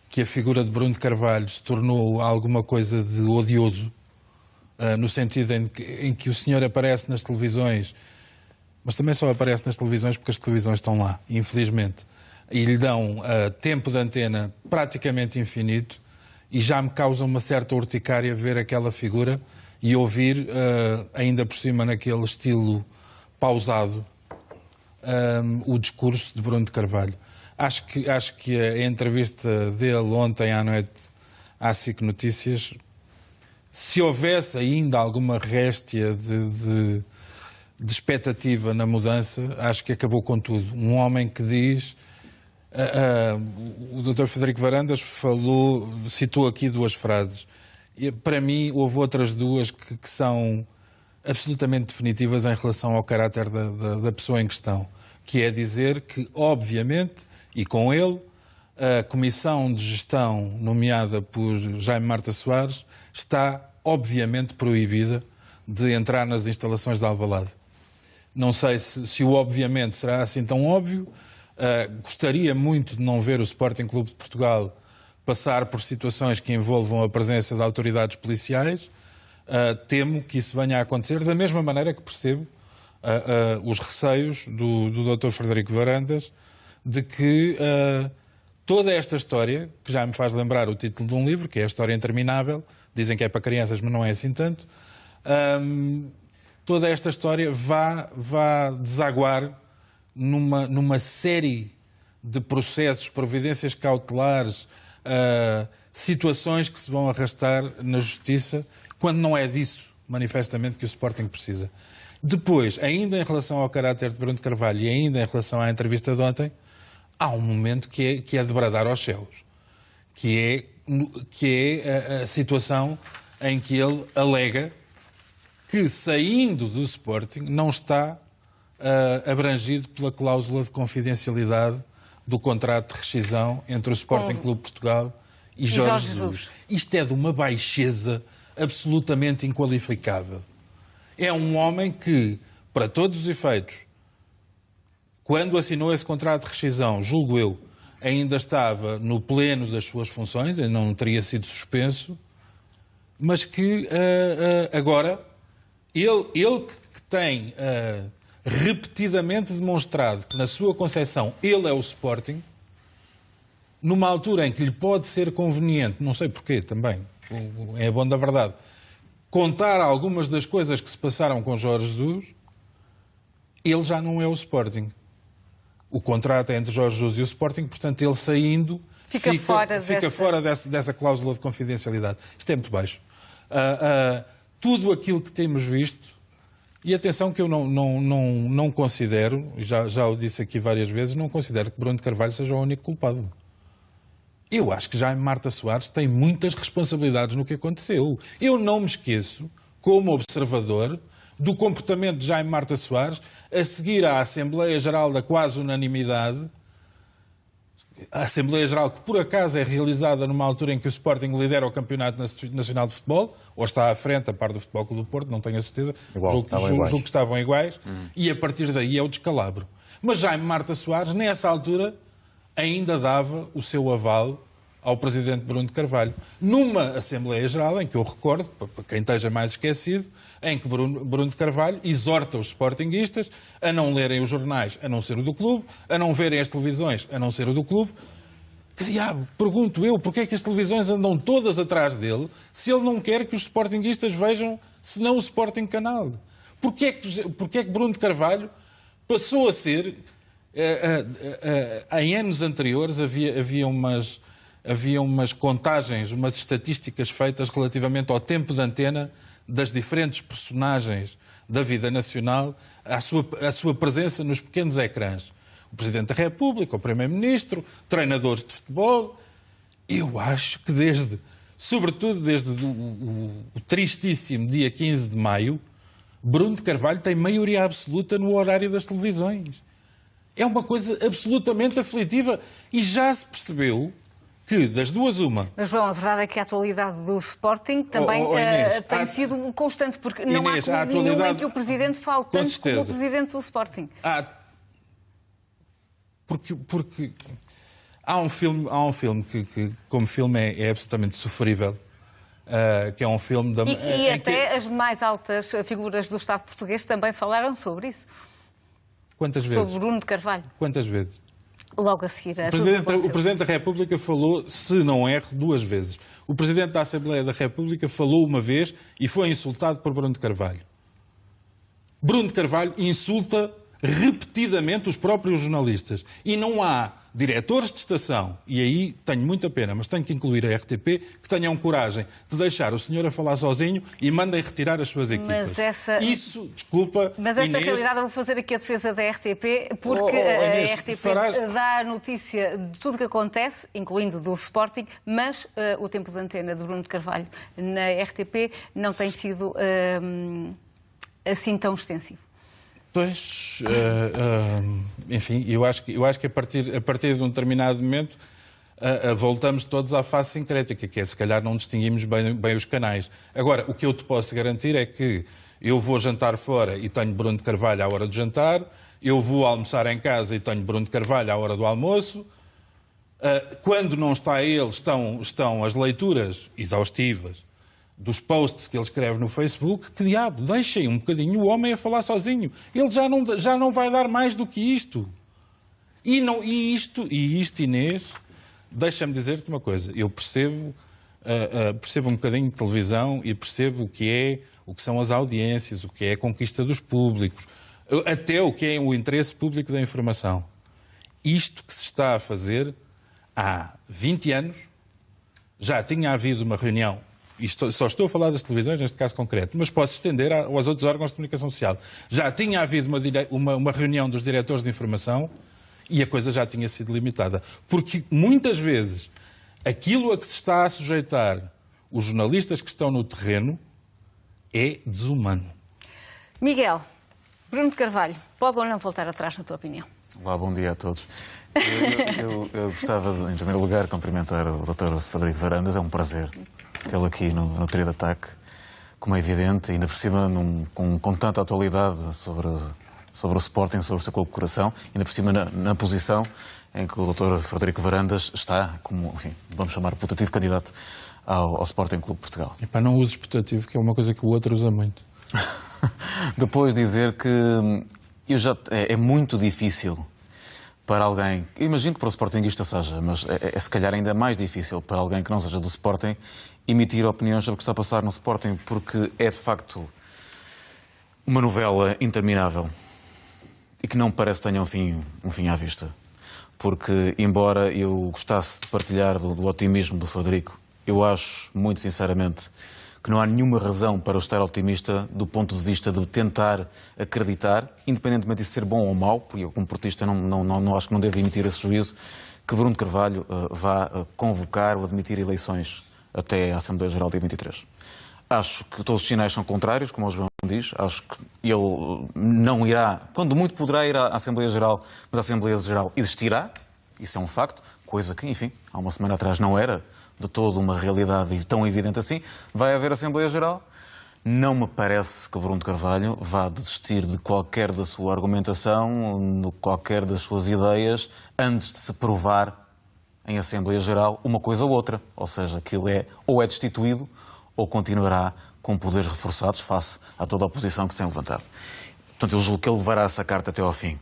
que a figura de Bruno de Carvalho se tornou alguma coisa de odioso, no sentido em que o senhor aparece nas televisões, mas também só aparece nas televisões porque as televisões estão lá, infelizmente, e lhe dão tempo de antena praticamente infinito, e já me causa uma certa urticária ver aquela figura e ouvir, ainda por cima naquele estilo pausado, o discurso de Bruno de Carvalho. Acho que a entrevista dele ontem à noite à SIC Notícias, se houvesse ainda alguma réstia de expectativa na mudança, acho que acabou com tudo. Um homem que diz... o Dr. Frederico Varandas citou aqui duas frases. E, para mim, houve outras duas que são absolutamente definitivas em relação ao caráter da pessoa em questão, que é dizer que, obviamente, e com ele, a comissão de gestão nomeada por Jaime Marta Soares está, obviamente, proibida de entrar nas instalações de Alvalade. Não sei se o obviamente será assim tão óbvio. Gostaria muito de não ver o Sporting Clube de Portugal passar por situações que envolvam a presença de autoridades policiais. Temo que isso venha a acontecer, da mesma maneira que percebo os receios do Dr. Frederico Varandas de que toda esta história, que já me faz lembrar o título de um livro, que é A História Interminável, dizem que é para crianças, mas não é assim tanto, toda esta história vá desaguar numa série de processos, providências cautelares, situações que se vão arrastar na justiça, quando não é disso, manifestamente, que o Sporting precisa. Depois, ainda em relação ao caráter de Bruno de Carvalho e ainda em relação à entrevista de ontem, há um momento que é de bradar aos céus, que é a situação em que ele alega que, saindo do Sporting, não está abrangido pela cláusula de confidencialidade do contrato de rescisão entre o Sporting Clube Portugal e Jorge Jesus. Isto é de uma baixeza absolutamente inqualificável. É um homem que, para todos os efeitos, quando assinou esse contrato de rescisão, julgo eu, ainda estava no pleno das suas funções, ainda não teria sido suspenso, mas que agora, ele que tem repetidamente demonstrado que, na sua concepção, ele é o Sporting, numa altura em que lhe pode ser conveniente, não sei porquê também, é bom da verdade, contar algumas das coisas que se passaram com Jorge Jesus, ele já não é o Sporting. O contrato é entre Jorge Jesus e o Sporting, portanto, ele saindo fica fora dessa cláusula de confidencialidade. Isto é muito baixo. Tudo aquilo que temos visto, e atenção que eu não considero, já o disse aqui várias vezes, não considero que Bruno de Carvalho seja o único culpado. Eu acho que Jaime Marta Soares tem muitas responsabilidades no que aconteceu. Eu não me esqueço, como observador, do comportamento de Jaime Marta Soares a seguir à Assembleia Geral da quase unanimidade, a Assembleia Geral, que por acaso é realizada numa altura em que o Sporting lidera o Campeonato Nacional de Futebol, ou está à frente, a par do Futebol Clube do Porto, não tenho a certeza, julgo que estavam iguais, e a partir daí é o descalabro. Mas Jaime Marta Soares, nessa altura, ainda dava o seu aval ao Presidente Bruno de Carvalho, numa Assembleia Geral em que eu recordo, para quem esteja mais esquecido, em que Bruno de Carvalho exorta os sportinguistas a não lerem os jornais, a não ser o do clube, a não verem as televisões, a não ser o do clube. Que diabo, pergunto eu, porque é que as televisões andam todas atrás dele se ele não quer que os sportinguistas vejam senão o Sporting Canal? Porque é que Bruno de Carvalho passou a ser... Em anos anteriores havia umas contagens, umas estatísticas feitas relativamente ao tempo de antena das diferentes personagens da vida nacional, à sua presença nos pequenos ecrãs. O Presidente da República, o Primeiro-Ministro, treinadores de futebol. Eu acho que sobretudo desde o tristíssimo dia 15 de maio, Bruno de Carvalho tem maioria absoluta no horário das televisões. É uma coisa absolutamente aflitiva e já se percebeu que, das duas, uma... Mas, João, a verdade é que a atualidade do Sporting também Inês, tem sido constante, porque não Inês, há clube nenhum em que o Presidente fale tanto como o Presidente do Sporting. Porque há um filme que como filme, é absolutamente sofrível, que é um filme... E até as mais altas figuras do Estado português também falaram sobre isso. Quantas vezes? Sobre Bruno de Carvalho. Quantas vezes? Logo a seguir. O Presidente da República falou, se não erro, 2 vezes. O Presidente da Assembleia da República falou uma vez e foi insultado por Bruno de Carvalho. Bruno de Carvalho insulta repetidamente os próprios jornalistas. E não há diretores de estação, e aí tenho muita pena, mas tenho que incluir a RTP, que tenham coragem de deixar o senhor a falar sozinho e mandem retirar as suas equipas. Isso, desculpa, Mas essa Inês... realidade, eu vou fazer aqui a defesa da RTP, porque Inês, a RTP dá a notícia de tudo o que acontece, incluindo do Sporting, mas o tempo de antena de Bruno de Carvalho na RTP não tem sido assim tão extensivo. Pois, enfim, eu acho que a partir de um determinado momento voltamos todos à fase sincrética, que é se calhar não distinguimos bem os canais. Agora, o que eu te posso garantir é que eu vou jantar fora e tenho Bruno de Carvalho à hora do jantar, eu vou almoçar em casa e tenho Bruno de Carvalho à hora do almoço. Quando não está ele, estão as leituras exaustivas dos posts que ele escreve no Facebook. Que diabo, deixem um bocadinho o homem a falar sozinho. Ele já não vai dar mais do que isto. E isto, Inês, deixa-me dizer-te uma coisa. Eu percebo um bocadinho de televisão e percebo o que são as audiências, o que é a conquista dos públicos, até o que é o interesse público da informação. Isto que se está a fazer há 20 anos, já tinha havido uma reunião. Só estou a falar das televisões, neste caso concreto, mas posso estender aos outros órgãos de comunicação social. Já tinha havido uma reunião dos diretores de informação e a coisa já tinha sido limitada. Porque, muitas vezes, aquilo a que se está a sujeitar os jornalistas que estão no terreno é desumano. Miguel, Bruno de Carvalho, pode ou não voltar atrás, na tua opinião? Olá, bom dia a todos. Eu gostava, em primeiro lugar, cumprimentar o Dr. Frederico Varandas. É um prazer tê-lo aqui no Trio de Ataque, como é evidente, ainda por cima com tanta atualidade sobre o Sporting, sobre o seu clube de coração, ainda por cima na posição em que o Dr. Frederico Varandas está, como, enfim, vamos chamar, putativo candidato ao Sporting Clube de Portugal. Epá, não uses putativo, que é uma coisa que o outro usa muito. Depois dizer que é muito difícil para alguém, eu imagino que para o sportinguista seja, mas é se calhar ainda mais difícil para alguém que não seja do Sporting emitir opiniões sobre o que está a passar no Sporting, porque é de facto uma novela interminável e que não parece que tenha um fim à vista. Porque, embora eu gostasse de partilhar do otimismo do Frederico, eu acho, muito sinceramente, que não há nenhuma razão para eu estar otimista do ponto de vista de tentar acreditar, independentemente de ser bom ou mau, porque eu, como portista, não acho que não devo emitir esse juízo, que Bruno de Carvalho vá convocar ou admitir eleições até à Assembleia Geral de 23. Acho que todos os sinais são contrários, como o João diz. Acho que ele não irá, quando muito poderá ir à Assembleia Geral, mas a Assembleia Geral existirá, isso é um facto, coisa que, enfim, há uma semana atrás não era de todo uma realidade tão evidente assim, vai haver Assembleia Geral. Não me parece que Bruno de Carvalho vá desistir de qualquer da sua argumentação, de qualquer das suas ideias, antes de se provar em Assembleia Geral uma coisa ou outra. Ou seja, que ele ou é destituído ou continuará com poderes reforçados face a toda a oposição que se tem levantado. Portanto, eu julgo que ele levará essa carta até ao fim.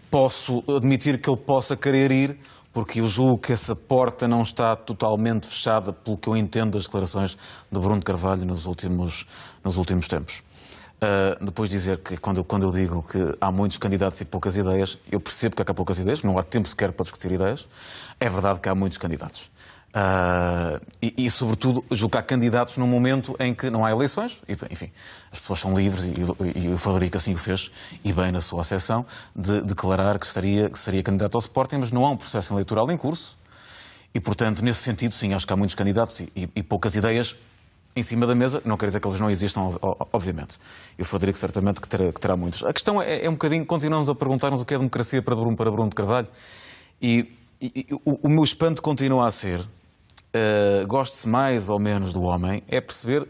Posso admitir que ele possa querer ir, porque eu julgo que essa porta não está totalmente fechada, pelo que eu entendo das declarações de Bruno de Carvalho nos últimos tempos. Depois dizer que, quando eu digo que há muitos candidatos e poucas ideias, eu percebo que há poucas ideias, não há tempo sequer para discutir ideias. É verdade que há muitos candidatos. Sobretudo, julgo que há candidatos num momento em que não há eleições, e, enfim, as pessoas são livres, e o Frederico assim o fez, e bem na sua acessão, de declarar que seria candidato ao Sporting, mas não há um processo eleitoral em curso, e, portanto, nesse sentido, sim, acho que há muitos candidatos e poucas ideias em cima da mesa. Não quer dizer que eles não existam, obviamente. E o Frederico certamente que terá muitos. A questão é um bocadinho, continuamos a perguntar-nos o que é democracia para Bruno de Carvalho, e o meu espanto continua a ser, goste-se mais ou menos do homem, é perceber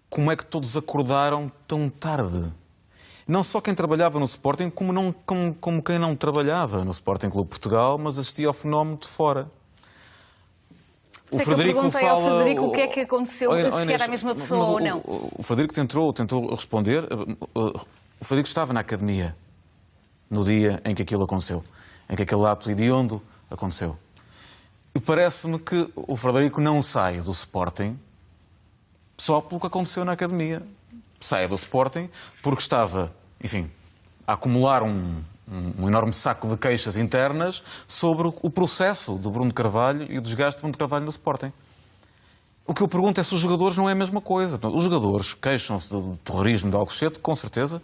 como é que todos acordaram tão tarde. Não só quem trabalhava no Sporting, como quem não trabalhava no Sporting Clube Portugal, mas assistia ao fenómeno de fora. O Frederico fala... ao Frederico o que é que aconteceu, se era a mesma pessoa ou não. O Frederico tentou responder. O Frederico estava na academia no dia em que aquilo aconteceu, em que aquele ato hediondo aconteceu. E parece-me que o Frederico não sai do Sporting só pelo que aconteceu na academia. Sai do Sporting porque estava, enfim, a acumular um enorme saco de queixas internas sobre o processo de Bruno de Carvalho e o desgaste de Bruno de Carvalho no Sporting. O que eu pergunto é se os jogadores não é a mesma coisa. Os jogadores queixam-se do terrorismo de Alcochete, com certeza,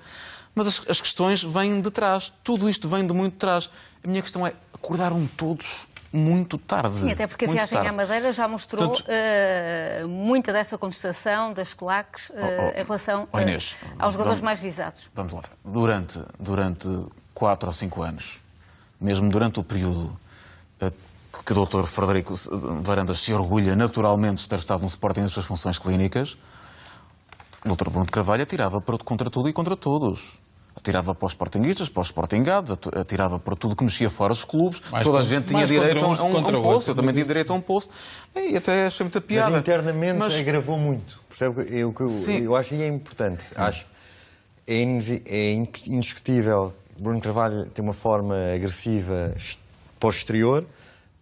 mas as questões vêm de trás. Tudo isto vem de muito de trás. A minha questão é, acordaram todos muito tarde. Sim, até porque a viagem à Madeira já mostrou muita dessa contestação das claques em relação aos jogadores mais visados. Vamos lá. Durante 4 ou 5 anos, mesmo durante o período que o Dr. Frederico Varandas se orgulha naturalmente de ter estado no Sporting nas suas funções clínicas, o Dr. Bruno de Carvalho atirava contra tudo e contra todos. Atirava para os sportinguistas, para os sportingados, atirava para tudo que mexia fora dos clubes. Toda a gente tinha direito a um posto. Eu também tinha direito a um posto. E até achei muita piada. Mas internamente agravou muito. Percebe? Eu acho que é importante. Acho é indiscutível. Bruno Carvalho tem uma forma agressiva para o exterior.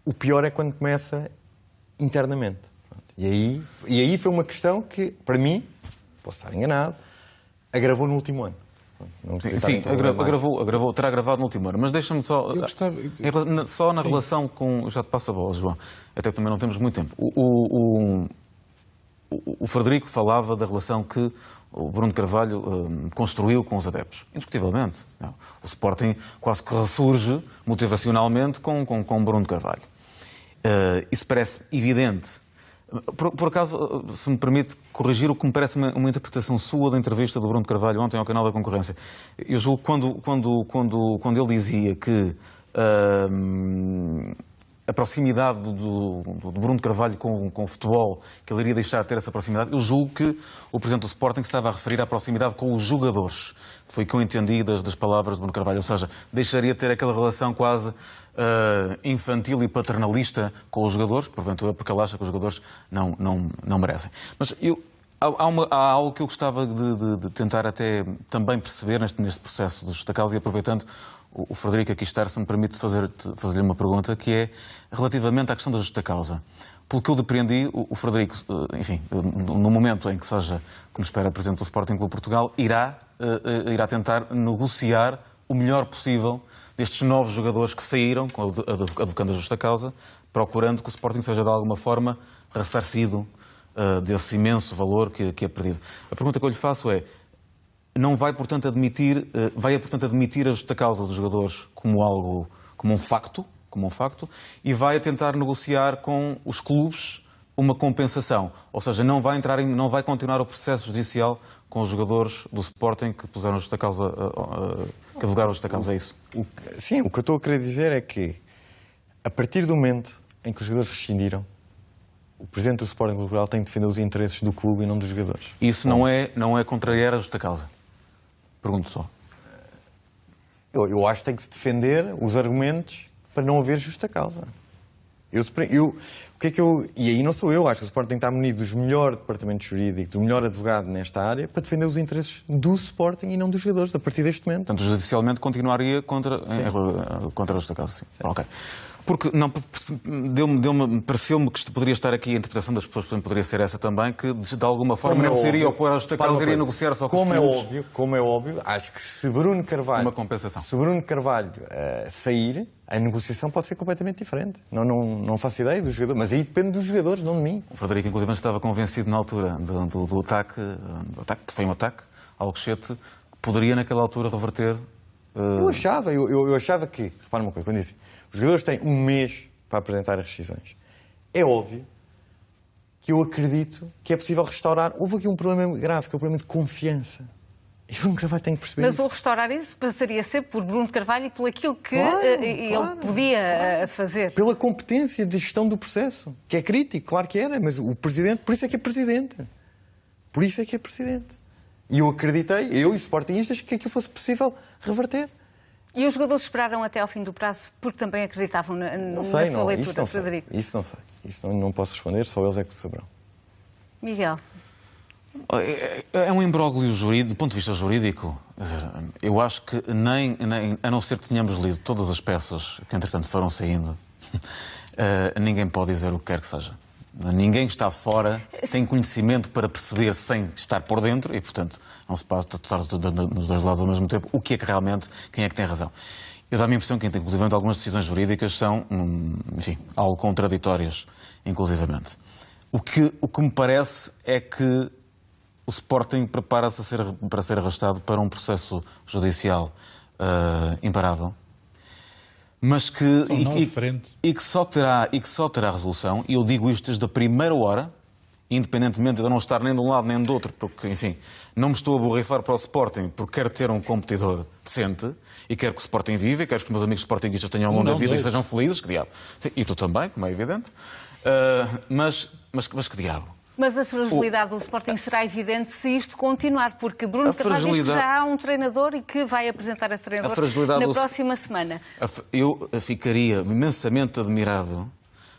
O pior é quando começa internamente. E aí foi uma questão que, para mim, posso estar enganado, agravou no último ano. Sim, terá agravado no último ano. Mas deixa-me só... Só na relação com... Já te passo a bola, João. Até que também não temos muito tempo. O Frederico falava da relação que o Bruno de Carvalho construiu com os adeptos. Indiscutivelmente. Não. O Sporting quase que ressurge motivacionalmente com Bruno de Carvalho. Isso parece evidente. Por acaso, se me permite corrigir o que me parece uma interpretação sua da entrevista do Bruno de Carvalho ontem ao canal da Concorrência. Eu julgo que quando ele dizia que a proximidade do Bruno de Carvalho com o futebol, que ele iria deixar de ter essa proximidade, eu julgo que o Presidente do Sporting se estava a referir à proximidade com os jogadores. Foi o que eu entendi das palavras de Bruno de Carvalho. Ou seja, deixaria de ter aquela relação quase infantil e paternalista com os jogadores, porventura porque ele acha que os jogadores não merecem. Mas há algo que eu gostava de tentar até também perceber neste processo dos destacados, e aproveitando o Frederico aqui estar, se me permite fazer-lhe uma pergunta, que é relativamente à questão da justa causa. Pelo que eu depreendi, o Frederico, enfim, no momento em que seja, como espera, Presidente do Sporting Clube Portugal, irá tentar negociar o melhor possível destes novos jogadores que saíram, advocando a justa causa, procurando que o Sporting seja de alguma forma ressarcido desse imenso valor que é perdido. A pergunta que eu lhe faço é: não vai, portanto, admitir a justa causa dos jogadores como um facto, e vai tentar negociar com os clubes uma compensação? Ou seja, não vai continuar o processo judicial com os jogadores do Sporting que puseram a justa causa, que advogaram a justa causa, é isso? Sim, o que eu estou a querer dizer é que A partir do momento em que os jogadores rescindiram, o presidente do Sporting Clube Portugal tem de defender os interesses do clube e não dos jogadores. Isso não é contrariar a justa causa? Pergunto só. Eu acho que tem que se defender os argumentos para não haver justa causa. O que é que eu... E aí não sou eu, acho que o Sporting tem que estar munido dos melhores departamentos jurídicos, do melhor advogado nesta área, para defender os interesses do Sporting e não dos jogadores, a partir deste momento. Portanto, judicialmente continuaria contra a justa causa, sim. Ok. Porque não, pareceu-me que poderia estar aqui a interpretação das pessoas, portanto, poderia ser essa também, que de alguma forma não se iria opor à justa causa, iria negociar só com os clubes. Como é óbvio, acho que se Bruno Carvalho... Uma compensação. Se Bruno Carvalho sair, a negociação pode ser completamente diferente. Não faço ideia do jogador, mas aí depende dos jogadores, não de mim. O Frederico, inclusive, estava convencido na altura do ataque, que foi um ataque ao Alcochete, que poderia naquela altura reverter... Eu achava que, repara uma coisa, quando disse, os jogadores têm um mês para apresentar as rescisões. É óbvio que eu acredito que é possível restaurar. Houve aqui um problema grave, que é o problema de confiança. E Bruno Carvalho tem que perceber isso. Mas o restaurar isso passaria a ser por Bruno Carvalho e por aquilo que ele podia fazer. Pela competência de gestão do processo, que é crítico, claro que era, mas o Presidente, por isso é que é Presidente. Por isso é que é Presidente. E eu acreditei, eu e os sportingistas, que aquilo fosse possível reverter. E os jogadores esperaram até ao fim do prazo porque também acreditavam na sua leitura, Frederico? Isso não sei. Isso não posso responder, só eles é que saberão. Miguel? É um imbróglio jurídico, do ponto de vista jurídico. Eu acho que a não ser que tenhamos lido todas as peças que, entretanto, foram saindo, ninguém pode dizer o que quer que seja. Ninguém que está fora tem conhecimento para perceber sem estar por dentro e, portanto, não se pode estar nos dois lados ao mesmo tempo o que é que realmente, quem é que tem razão. Eu dou-me a impressão que, inclusivamente, algumas decisões jurídicas são, enfim, algo contraditórias, inclusivamente. O que me parece é que o Sporting prepara-se para ser arrastado para um processo judicial imparável, mas que só terá resolução, e eu digo isto desde a primeira hora, independentemente de eu não estar nem de um lado nem do outro, porque, enfim, não me estou a borrifar para o Sporting porque quero ter um competidor decente e quero que o Sporting viva e quero que os meus amigos sportinguistas tenham longa vida e sejam felizes, que diabo. E tu também, como é evidente. Mas que diabo. Mas a fragilidade do Sporting será evidente se isto continuar, porque Bruno Carvalho diz que já há um treinador e que vai apresentar esse treinador na próxima semana. Eu ficaria imensamente admirado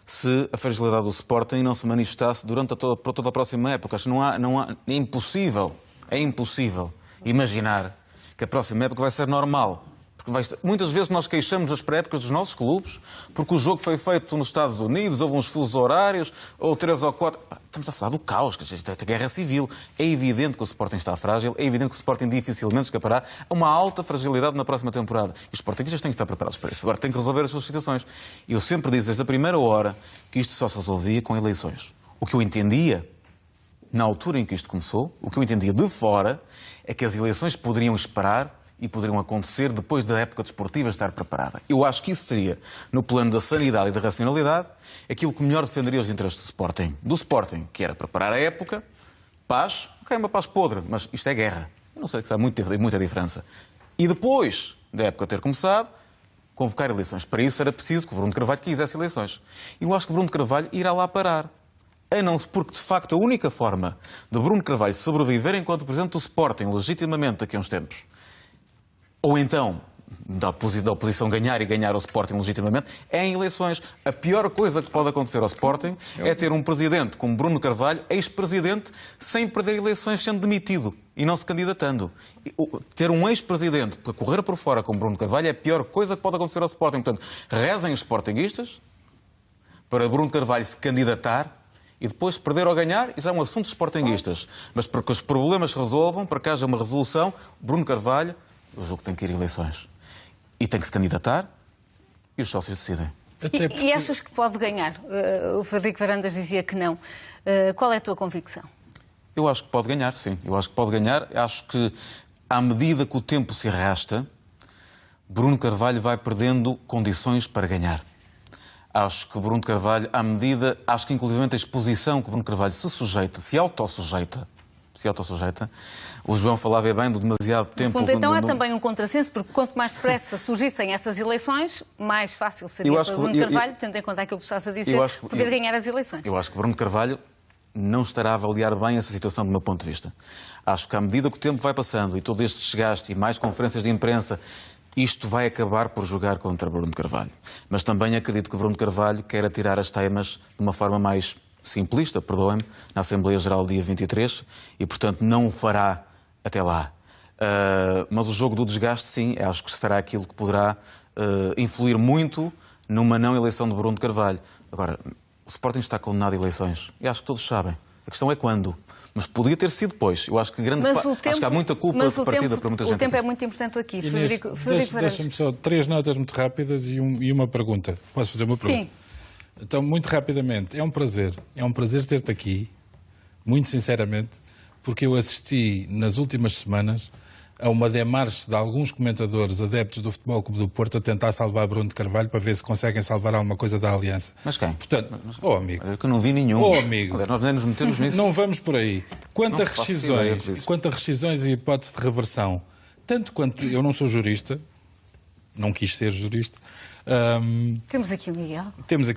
se a fragilidade do Sporting não se manifestasse durante toda a próxima época. Acho que é impossível imaginar que a próxima época vai ser normal. Muitas vezes nós queixamos das pré-épocas dos nossos clubes porque o jogo foi feito nos Estados Unidos, houve uns fusos horários, ou 3 ou 4... Estamos a falar do caos, da guerra civil. É evidente que o Sporting está frágil, é evidente que o Sporting dificilmente escapará a uma alta fragilidade na próxima temporada. E os sportingistas têm que estar preparados para isso. Agora têm que resolver as suas situações. Eu sempre disse desde a primeira hora que isto só se resolvia com eleições. O que eu entendia, na altura em que isto começou, o que eu entendia de fora, é que as eleições poderiam esperar e poderiam acontecer depois da época desportiva estar preparada. Eu acho que isso seria, no plano da sanidade e da racionalidade, aquilo que melhor defenderia os interesses do Sporting. Do Sporting, que era preparar a época, paz, ok, uma paz podre, mas isto é guerra. Eu não sei que há muita diferença. E depois da época ter começado, convocar eleições. Para isso era preciso que o Bruno Carvalho quisesse eleições. E eu acho que o Bruno Carvalho irá lá parar. A não ser porque, de facto, a única forma de Bruno Carvalho sobreviver enquanto presidente do Sporting, legitimamente daqui a uns tempos, ou então da oposição ganhar e ganhar o Sporting legitimamente, é em eleições. A pior coisa que pode acontecer ao Sporting é ter um presidente como Bruno Carvalho, ex-presidente, sem perder eleições, sendo demitido e não se candidatando. Ter um ex-presidente para correr por fora como Bruno Carvalho é a pior coisa que pode acontecer ao Sporting. Portanto, rezem os sportinguistas para Bruno Carvalho se candidatar e depois perder ou ganhar, isso é um assunto dos sportinguistas. Mas para que os problemas se resolvam, para que haja uma resolução, Bruno Carvalho, o jogo tem que ir a eleições. E tem que se candidatar e os sócios decidem. E achas que pode ganhar? O Frederico Varandas dizia que não. Qual é a tua convicção? Eu acho que pode ganhar, sim. Eu acho que pode ganhar. Acho que, à medida que o tempo se arrasta, Bruno Carvalho vai perdendo condições para ganhar. Acho que Bruno Carvalho, acho que inclusive a exposição que Bruno Carvalho se sujeita, se autossujeita, se autossujeita. O João falava bem do demasiado tempo... Então há também um contrassenso, porque quanto mais depressa surgissem essas eleições, mais fácil seria para Bruno Carvalho, tendo em conta aquilo que estás a dizer, poder ganhar as eleições. Eu acho que Bruno Carvalho não estará a avaliar bem essa situação do meu ponto de vista. Acho que à medida que o tempo vai passando e todo este desgaste e mais conferências de imprensa, isto vai acabar por jogar contra Bruno Carvalho. Mas também acredito que Bruno Carvalho quer atirar as teimas de uma forma mais simplista, perdoem-me, na Assembleia Geral dia 23 e, portanto, não o fará até lá. Mas o jogo do desgaste, sim, acho que será aquilo que poderá influir muito numa não eleição de Bruno Carvalho. Agora, o Sporting está condenado a eleições. E acho que todos sabem. A questão é quando. Mas podia ter sido depois. Eu acho que acho que há muita culpa repartida por muita gente. O tempo é muito importante aqui. Frederico Deixa-me só 3 notas muito rápidas e uma pergunta. Posso fazer uma pergunta? Sim. Então, muito rapidamente, é um prazer ter-te aqui, muito sinceramente, porque eu assisti nas últimas semanas a uma demarche de alguns comentadores adeptos do Futebol Clube do Porto a tentar salvar Bruno de Carvalho para ver se conseguem salvar alguma coisa da Aliança. Mas quem? Portanto, amigo. Eu que não vi nenhum. Amigo. Nós nem nos metemos nisso. Não vamos por aí. Quanto a rescisões e hipótese de reversão, tanto quanto eu não sou jurista, não quis ser jurista. Temos aqui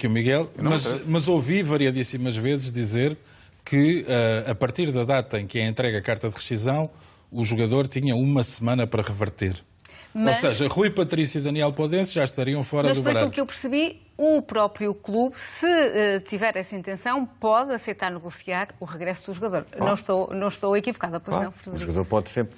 o Miguel. Mas ouvi variadíssimas vezes dizer que a partir da data em que é entregue a carta de rescisão, o jogador tinha uma semana para reverter. Ou seja, Rui Patrício e Daniel Podense já estariam fora do baralho. Mas, por aquilo que eu percebi, o próprio clube, se tiver essa intenção, pode aceitar negociar o regresso do jogador. Não estou equivocada, pois não, Frederico? O jogador pode sempre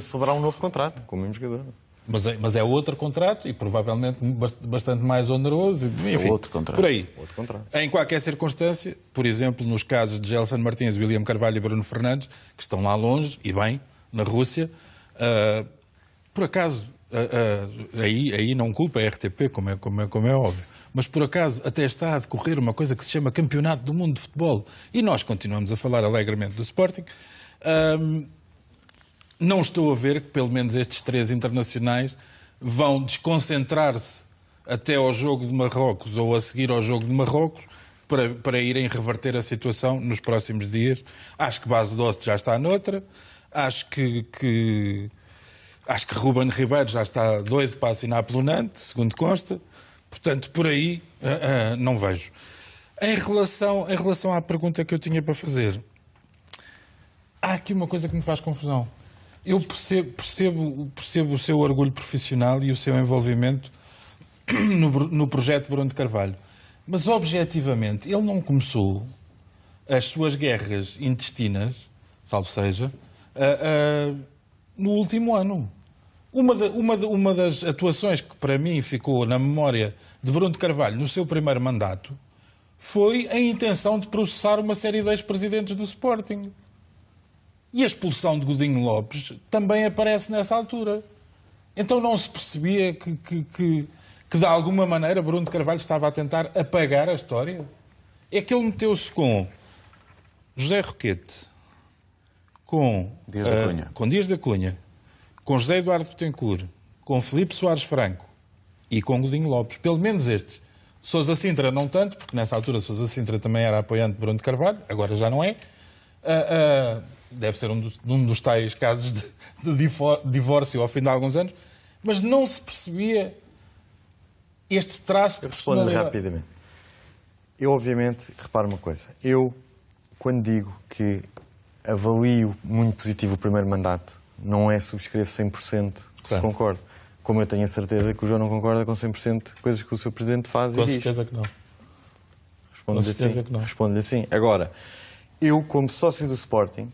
celebrar um novo contrato, com o mesmo jogador. Mas é outro contrato e provavelmente bastante mais oneroso. Enfim, é outro contrato. Por aí. Outro contrato. Em qualquer circunstância, por exemplo, nos casos de Gelson Martins, William Carvalho e Bruno Fernandes, que estão lá longe, e bem, na Rússia, por acaso, aí não culpa a RTP, como é óbvio, mas por acaso até está a decorrer uma coisa que se chama Campeonato do Mundo de Futebol. E nós continuamos a falar alegremente do Sporting. Não estou a ver que pelo menos estes 3 internacionais vão desconcentrar-se até ao jogo de Marrocos ou a seguir ao jogo de Marrocos para irem reverter a situação nos próximos dias. Acho que Base Doce já está noutra. Acho que Ruben Ribeiro já está doido para assinar pelo Nantes, segundo consta. Portanto, por aí não vejo. Em relação à pergunta que eu tinha para fazer, há aqui uma coisa que me faz confusão. Eu percebo o seu orgulho profissional e o seu envolvimento no projeto Bruno de Carvalho. Mas, objetivamente, ele não começou as suas guerras intestinas, salvo seja, no último ano. Uma das atuações que, para mim, ficou na memória de Bruno de Carvalho no seu primeiro mandato foi a intenção de processar uma série de ex-presidentes do Sporting. E a expulsão de Godinho Lopes também aparece nessa altura. Então não se percebia que de alguma maneira Bruno de Carvalho estava a tentar apagar a história? É que ele meteu-se com José Roquete, com Dias da Cunha, com José Eduardo Betancourt, com Filipe Soares Franco e com Godinho Lopes. Pelo menos estes. Sousa Sintra não tanto, porque nessa altura Sousa Sintra também era apoiante de Bruno de Carvalho, agora já não é. Deve ser um dos tais casos de divórcio ao fim de alguns anos, mas não se percebia este traço de personalidade. Respondo rapidamente. Eu, obviamente, reparo uma coisa. Eu, quando digo que avalio muito positivo o primeiro mandato, não é subscrevo 100% se concordo. Como eu tenho a certeza que o João não concorda com 100% de coisas que o seu Presidente faz e diz. Com certeza que não. Respondo-lhe assim. Agora, eu, como sócio do Sporting,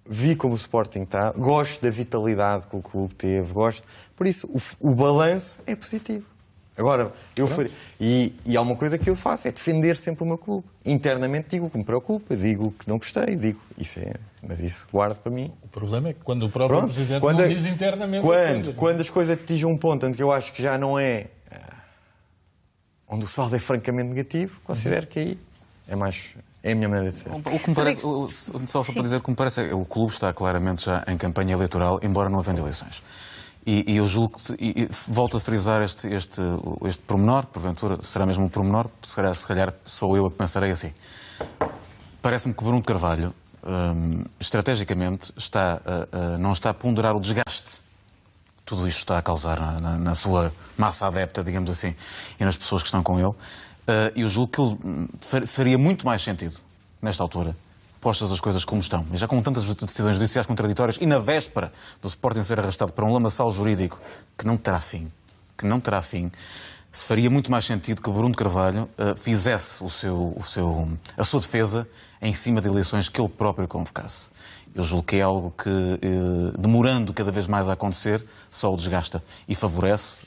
vi como o Sporting está, gosto da vitalidade que o clube teve, gosto. Por isso, o balanço é positivo. Agora, e há uma coisa que eu faço, é defender sempre o meu clube. Internamente digo o que me preocupa, digo o que não gostei, mas isso guardo para mim. O problema é que quando o próprio Presidente não diz internamente... Quando as coisas atingem um ponto em que eu acho que já não é... onde o saldo é francamente negativo, considero que aí é a minha maneira de ser. O que me parece, só para dizer, o que me parece é que o clube está claramente já em campanha eleitoral, embora não havendo eleições. E eu julgo que, volto a frisar este pormenor, porventura será mesmo um pormenor, se calhar sou eu a que pensarei assim. Parece-me que Bruno Carvalho estrategicamente, não está a ponderar o desgaste. Tudo isto está a causar na sua massa adepta, digamos assim, e nas pessoas que estão com ele. E eu julgo que ele faria muito mais sentido, nesta altura, postas as coisas como estão, e já com tantas decisões judiciais contraditórias, e na véspera do Sporting ser arrastado para um lamaçal jurídico que não terá fim, faria muito mais sentido que o Bruno Carvalho fizesse a sua defesa em cima de eleições que ele próprio convocasse. Eu julgo que é algo que, demorando cada vez mais a acontecer, só o desgasta e favorece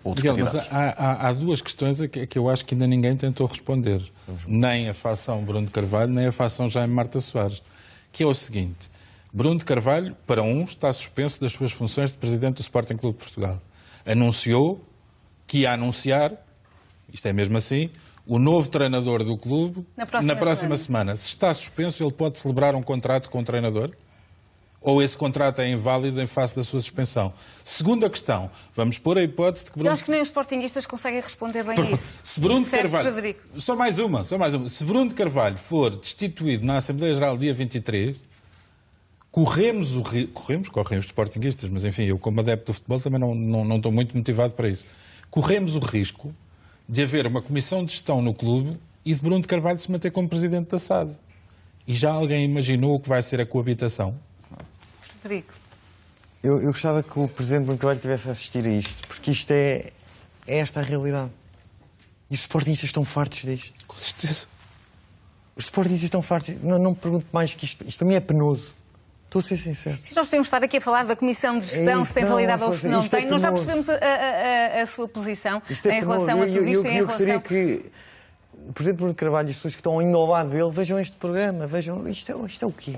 outros candidatos. Mas há duas questões que eu acho que ainda ninguém tentou responder. Nem a facção Bruno de Carvalho, nem a facção Jaime Marta Soares. Que é o seguinte: Bruno de Carvalho, para está suspenso das suas funções de presidente do Sporting Clube de Portugal. Anunciou que ia anunciar, isto é mesmo assim, o novo treinador do clube na próxima semana. Se está suspenso, ele pode celebrar um contrato com o treinador? Ou esse contrato é inválido em face da sua suspensão? Segunda questão, vamos pôr a hipótese de que Bruno... Eu acho que nem os sportinguistas conseguem responder bem a isso. Se Bruno de Carvalho... Só mais uma. Se Bruno de Carvalho for destituído na Assembleia Geral dia 23, correm os sportinguistas, mas enfim, eu como adepto do futebol também não estou muito motivado para isso. Corremos o risco de haver uma comissão de gestão no clube e de Bruno de Carvalho se manter como presidente da SAD. E já alguém imaginou o que vai ser a coabitação? Frederico. Eu gostava que o presidente Bruno Carvalho tivesse a assistir a isto, porque isto é esta a realidade. E os sportingistas estão fartos disto. Com certeza. Os sportingistas estão fartos. Não me pergunto mais que isto para mim é penoso. Estou a ser sincero. Se nós podemos estar aqui a falar da Comissão de Gestão, se tem validade ou se não tem, nós já percebemos a sua posição em relação a tudo isto. Eu gostaria que o presidente Bruno Carvalho e as pessoas que estão ainda ao lado dele vejam este programa, vejam isto é o quê?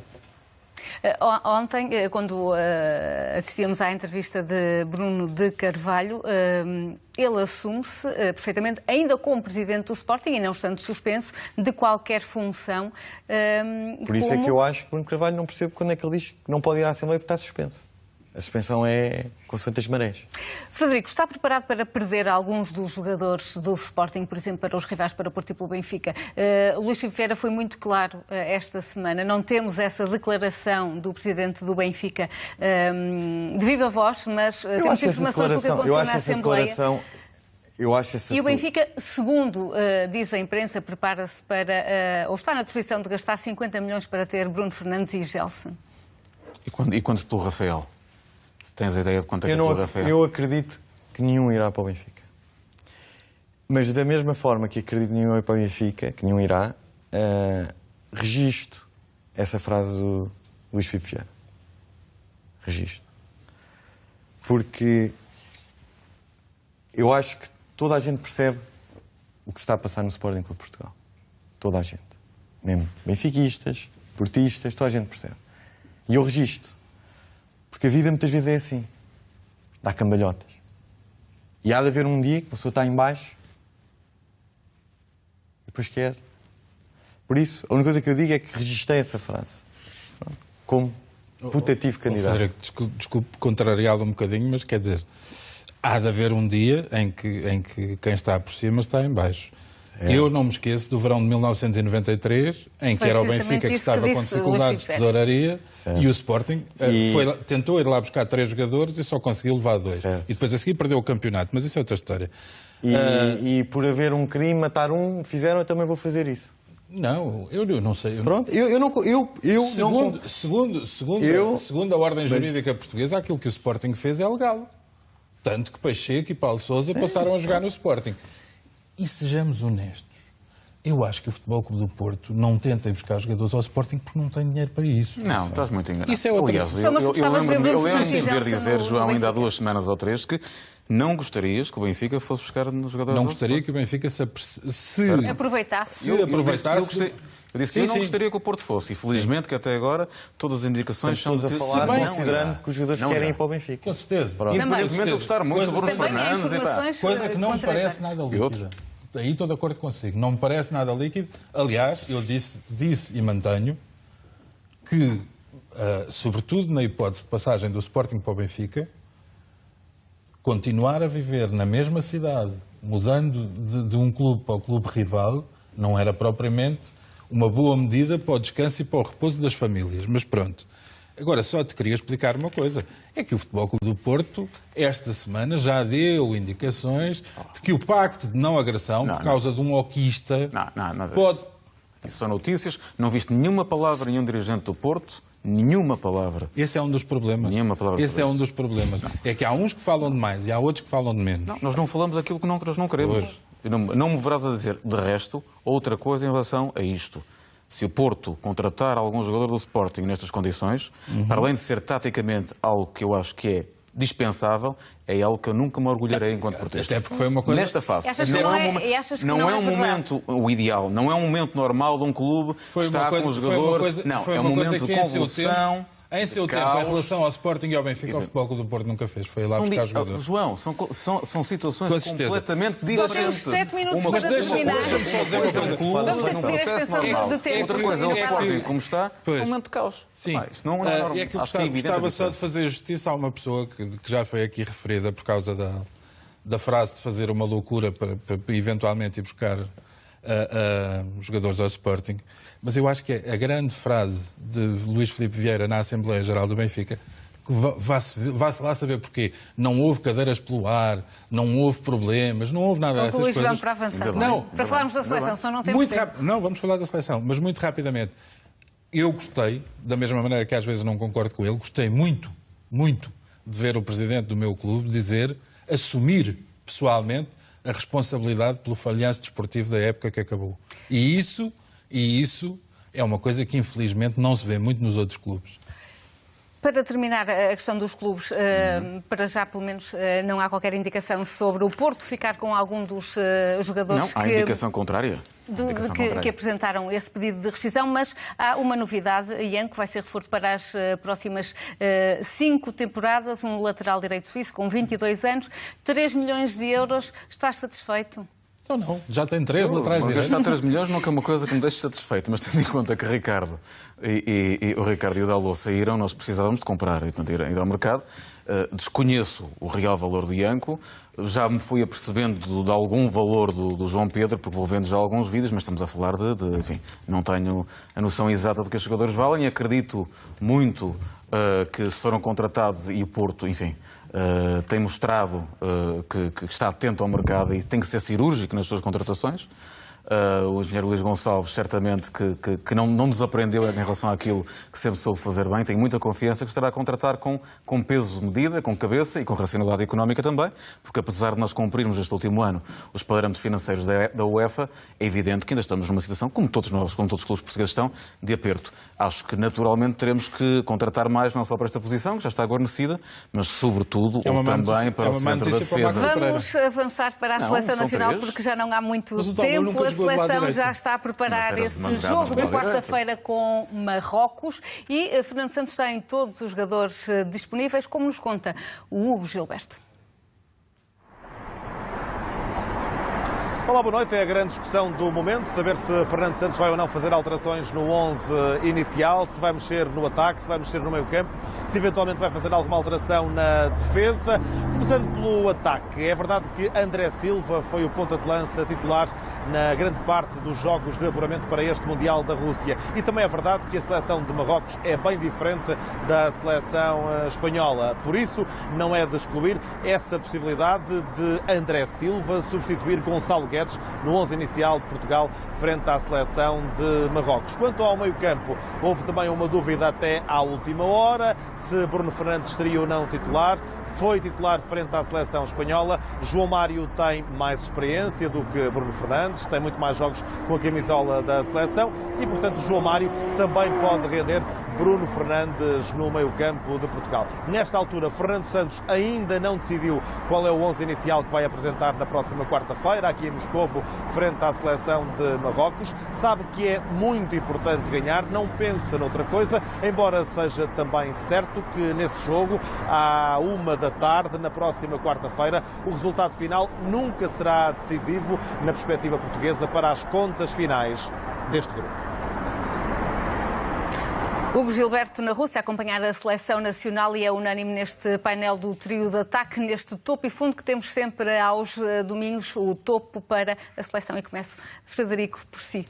Ontem, quando assistíamos à entrevista de Bruno de Carvalho, ele assume-se perfeitamente, ainda como presidente do Sporting, e não estando suspenso, de qualquer função. Por isso é que eu acho que Bruno Carvalho não percebe quando é que ele diz que não pode ir à Assembleia porque está suspenso. A suspensão é consoante as marés. Frederico, está preparado para perder alguns dos jogadores do Sporting, por exemplo, para os rivais, para o Porto e pelo Benfica? Luís Filipe Vieira foi muito claro esta semana. Não temos essa declaração do presidente do Benfica de viva voz, mas temos informações do que aconteceu na Assembleia. E o Benfica, segundo diz a imprensa, prepara-se para, ou está na disposição de gastar 50 milhões para ter Bruno Fernandes e Gelson. E quantos pelo Rafael? Tens a ideia de quanto é que é pelo Rafael? Eu acredito que nenhum irá para o Benfica. Mas da mesma forma que acredito que nenhum irá para o Benfica, que nenhum irá, registro essa frase do Luís Filipe Vieira. Registro. Porque eu acho que toda a gente percebe o que se está a passar no Sporting Clube de Portugal. Toda a gente. Mesmo benfiquistas, portistas, toda a gente percebe. E eu registro. Porque a vida muitas vezes é assim. Dá cambalhotas. E há de haver um dia que a pessoa está em baixo e depois quer. Por isso, a única coisa que eu digo é que registrei essa frase. Como putativo candidato. Frederico, desculpe contrariá-lo um bocadinho, mas quer dizer, há de haver um dia em que quem está por cima está em baixo. Eu não me esqueço do verão de 1993, em que era o Benfica que estava com dificuldades de tesouraria e o Sporting tentou ir lá buscar 3 jogadores e só conseguiu levar 2. E depois a seguir perdeu o campeonato, mas isso é outra história. E por haver um crime, matar um, fizeram, eu também vou fazer isso. Não, eu não sei. Pronto, segundo a ordem jurídica portuguesa, aquilo que o Sporting fez é legal. Tanto que Pacheco e Paulo Sousa passaram a jogar no Sporting. E sejamos honestos, eu acho que o Futebol Clube do Porto não tenta ir buscar jogadores ao Sporting porque não tem dinheiro para isso. Não, estás muito enganado. Isso é outra... Aliás, eu lembro-me de ver dizer, João, ainda há 2 semanas ou 3, que não gostarias que o Benfica fosse buscar jogadores. Não gostaria que o Benfica se aproveitasse. Eu disse que eu não gostaria que o Porto fosse. E felizmente que até agora todas as indicações são todos a falar, considerando que os jogadores querem ir para o Benfica. Com certeza. Independentemente de gostar muito do Bruno Fernandes. Coisa que não me parece nada líquida. Aí estou de acordo consigo. Não me parece nada líquido. Aliás, eu disse e mantenho que, sobretudo na hipótese de passagem do Sporting para o Benfica, continuar a viver na mesma cidade, mudando de um clube para o clube rival, não era propriamente uma boa medida para o descanso e para o repouso das famílias. Mas pronto. Agora, só te queria explicar uma coisa. É que o Futebol Clube do Porto, esta semana, já deu indicações de que o pacto de não agressão, por causa de um oquista, pode... Isso são notícias. Não viste nenhuma palavra, nenhum dirigente do Porto, nenhuma palavra. Esse é um dos problemas. Nenhuma palavra. Esse é um dos problemas. É que há uns que falam de mais e há outros que falam de menos. Não, nós não falamos aquilo que nós não queremos. Não me verás a dizer, de resto, outra coisa em relação a isto. Se o Porto contratar algum jogador do Sporting nestas condições, para além de ser taticamente algo que eu acho que é dispensável, é algo que eu nunca me orgulharei enquanto portista. Até porque foi uma coisa... Nesta fase. Não é um momento o ideal, não é um momento normal de um clube que está com os jogadores. Não, é um momento de convulsão. Em seu tempo, em relação ao Sporting e ao Benfica, o Futebol Clube do Porto nunca fez. Foi lá buscar jogadores. João, são situações completamente diferentes. Temos 7 minutos para terminar. Vamos decidir a extensão de tempo. Outra coisa é o Sporting, como está, é um momento de caos. Sim. Isto não é normal. É que eu gostava só de fazer justiça a uma pessoa que já foi aqui referida por causa da frase de fazer uma loucura para eventualmente ir buscar jogadores ao Sporting. Mas eu acho que a grande frase de Luís Filipe Vieira na Assembleia Geral do Benfica, que vá-se lá saber porquê. Não houve cadeiras pelo ar, não houve problemas, não houve nada dessas coisas. Luís, para avançar. Não, para falarmos da seleção, só não temos muito tempo. Não, vamos falar da seleção, mas muito rapidamente. Eu gostei, da mesma maneira que às vezes não concordo com ele, gostei muito, muito de ver o presidente do meu clube assumir pessoalmente a responsabilidade pelo falhanço desportivo da época que acabou. E isso é uma coisa que, infelizmente, não se vê muito nos outros clubes. Para terminar a questão dos clubes, para já, pelo menos, não há qualquer indicação sobre o Porto ficar com algum dos jogadores não, há indicação contrária. Que apresentaram esse pedido de rescisão, mas há uma novidade, Ian, que vai ser reforço para as próximas 5 temporadas, um lateral direito suíço com 22 anos, 3 milhões de euros. Estás satisfeito? Então não, já tem 3 laterais direitos. Gastar 3 milhões nunca é uma coisa que me deixe satisfeito, mas tendo em conta que Ricardo e o Ricardo e o Dalot saíram, nós precisávamos de comprar e portanto, ir ao mercado. Desconheço o real valor do Ianco, já me fui apercebendo de algum valor do João Pedro, porque vou vendo já alguns vídeos, mas estamos a falar enfim, não tenho a noção exata do que os jogadores valem e acredito muito que se foram contratados e o Porto, enfim, tem mostrado que está atento ao mercado e tem que ser cirúrgico nas suas contratações. O engenheiro Luís Gonçalves certamente que não desaprendeu em relação àquilo que sempre soube fazer bem, tem muita confiança que estará a contratar com peso de medida, com cabeça e com racionalidade económica também, porque apesar de nós cumprirmos este último ano os parâmetros financeiros da UEFA, é evidente que ainda estamos numa situação, como todos os clubes portugueses estão, de aperto. Acho que naturalmente teremos que contratar mais, não só para esta posição, que já está guarnecida, mas sobretudo também para o centro da defesa. Vamos avançar para a Seleção Nacional, porque já não há muito tempo. A seleção já está a preparar esse jogo de quarta-feira com Marrocos e Fernando Santos tem todos os jogadores disponíveis, como nos conta o Hugo Gilberto. Olá, boa noite. É a grande discussão do momento, saber se Fernando Santos vai ou não fazer alterações no 11 inicial, se vai mexer no ataque, se vai mexer no meio-campo, se eventualmente vai fazer alguma alteração na defesa. Começando pelo ataque, é verdade que André Silva foi o ponta de lança titular na grande parte dos jogos de apuramento para este Mundial da Rússia. E também é verdade que a seleção de Marrocos é bem diferente da seleção espanhola. Por isso, não é de excluir essa possibilidade de André Silva substituir Gonçalo Guedes no 11 inicial de Portugal frente à seleção de Marrocos. Quanto ao meio-campo, houve também uma dúvida até à última hora se Bruno Fernandes seria ou não titular. Foi titular frente à seleção espanhola. João Mário tem mais experiência do que Bruno Fernandes, tem muito mais jogos com a camisola da seleção e, portanto, João Mário também pode render Bruno Fernandes no meio-campo de Portugal. Nesta altura, Fernando Santos ainda não decidiu qual é o 11 inicial que vai apresentar na próxima quarta-feira, aqui em Moscovo, frente à seleção de Marrocos. Sabe que é muito importante ganhar, não pensa noutra coisa, embora seja também certo que nesse jogo, à 13h, na próxima quarta-feira, o resultado final nunca será decisivo na perspectiva portuguesa para as contas finais deste grupo. Hugo Gilberto na Rússia, a acompanhar a seleção nacional e é unânime neste painel do trio de ataque, neste topo e fundo que temos sempre aos domingos, o topo para a seleção. E começo, Frederico, por si.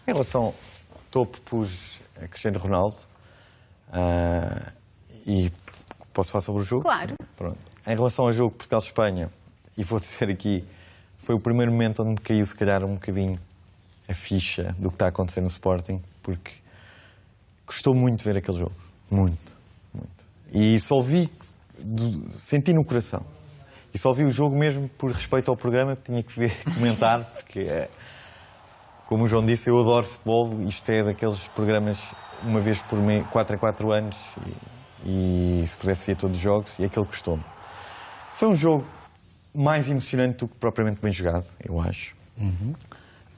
Em relação ao topo, pus Cristiano Ronaldo. E posso falar sobre o jogo? Claro. Pronto. Em relação ao jogo Portugal-Espanha, e vou dizer aqui, foi o primeiro momento onde me caiu, se calhar, um bocadinho a ficha do que está a acontecer no Sporting, porque gostou muito de ver aquele jogo. Muito, muito. E só vi, senti no coração. E só vi o jogo mesmo por respeito ao programa, que tinha que ver, comentar, porque, como o João disse, eu adoro futebol. Isto é daqueles programas, uma vez por 4 a 4 anos, e se pudesse ver todos os jogos, e aquele gostou-me. Foi um jogo mais emocionante do que propriamente bem jogado, eu acho.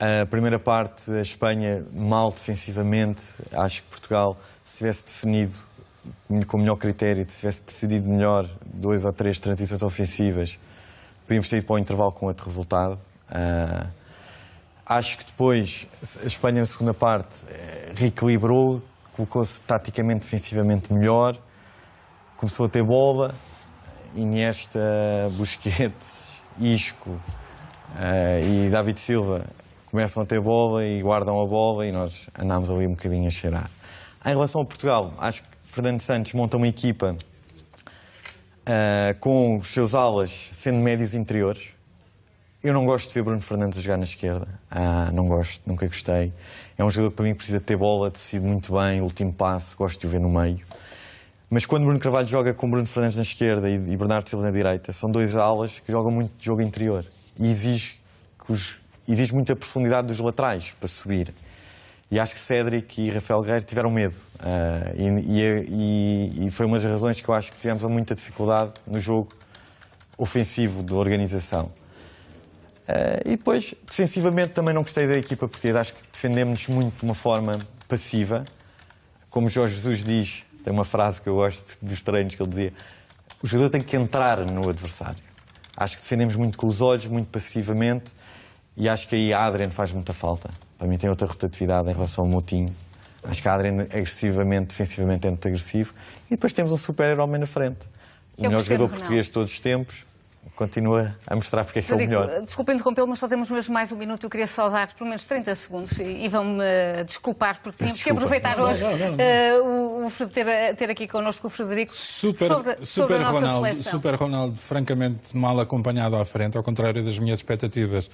A primeira parte, a Espanha mal defensivamente. Acho que Portugal, se tivesse definido com melhor critério, se tivesse decidido melhor 2 ou 3 transições ofensivas, podíamos ter ido para o intervalo com outro resultado. Acho que depois a Espanha, na segunda parte, reequilibrou, colocou-se taticamente, defensivamente melhor, começou a ter bola. Iniesta, Busquets, Isco e David Silva começam a ter bola e guardam a bola, e nós andámos ali um bocadinho a cheirar. Em relação a Portugal, acho que Fernando Santos monta uma equipa com os seus alas sendo médios interiores. Eu não gosto de ver Bruno Fernandes a jogar na esquerda. Não gosto, nunca gostei. É um jogador que para mim precisa ter bola, decide muito bem, último passe, gosto de o ver no meio. Mas quando Bruno Carvalho joga com Bruno Fernandes na esquerda e Bernardo Silva na direita, são 2 alas que jogam muito de jogo interior. E exige muita profundidade dos laterais para subir. E acho que Cédric e Rafael Guerreiro tiveram medo. E foi uma das razões que eu acho que tivemos muita dificuldade no jogo ofensivo da organização. E depois, defensivamente, também não gostei da equipa portuguesa. Acho que defendemos muito de uma forma passiva. Como Jorge Jesus diz, tem uma frase que eu gosto dos treinos que ele dizia: o jogador tem que entrar no adversário. Acho que defendemos muito com os olhos, muito passivamente, e acho que aí a Adrian faz muita falta. Para mim tem outra rotatividade em relação ao Moutinho. Acho que a Adrian, agressivamente, defensivamente, é muito agressivo. E depois temos um super-herói na frente. O melhor jogador português de todos os tempos. Continua a mostrar porque é que é o melhor. Desculpa interrompê-lo, mas só temos mesmo mais um minuto. Eu queria só dar pelo menos 30 segundos e vão-me desculpar, porque tínhamos que aproveitar hoje ter aqui connosco o Frederico sobre a nossa seleção. Super Ronaldo, francamente mal acompanhado à frente, ao contrário das minhas expectativas.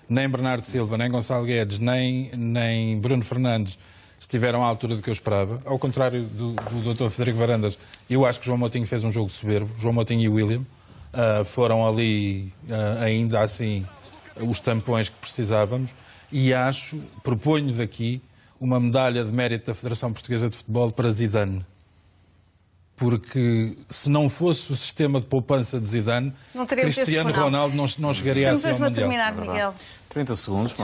Nem Bernardo Silva, nem Gonçalo Guedes, nem Bruno Fernandes estiveram à altura do que eu esperava. Ao contrário do Dr. Frederico Varandas, eu acho que João Moutinho fez um jogo soberbo. João Moutinho e William foram ali, ainda assim, os tampões que precisávamos, e proponho daqui uma medalha de mérito da Federação Portuguesa de Futebol para Zidane. Porque se não fosse o sistema de poupança de Zidane, Cristiano Ronaldo não chegaria a ser ao Mundial. Terminar, Miguel. 30 segundos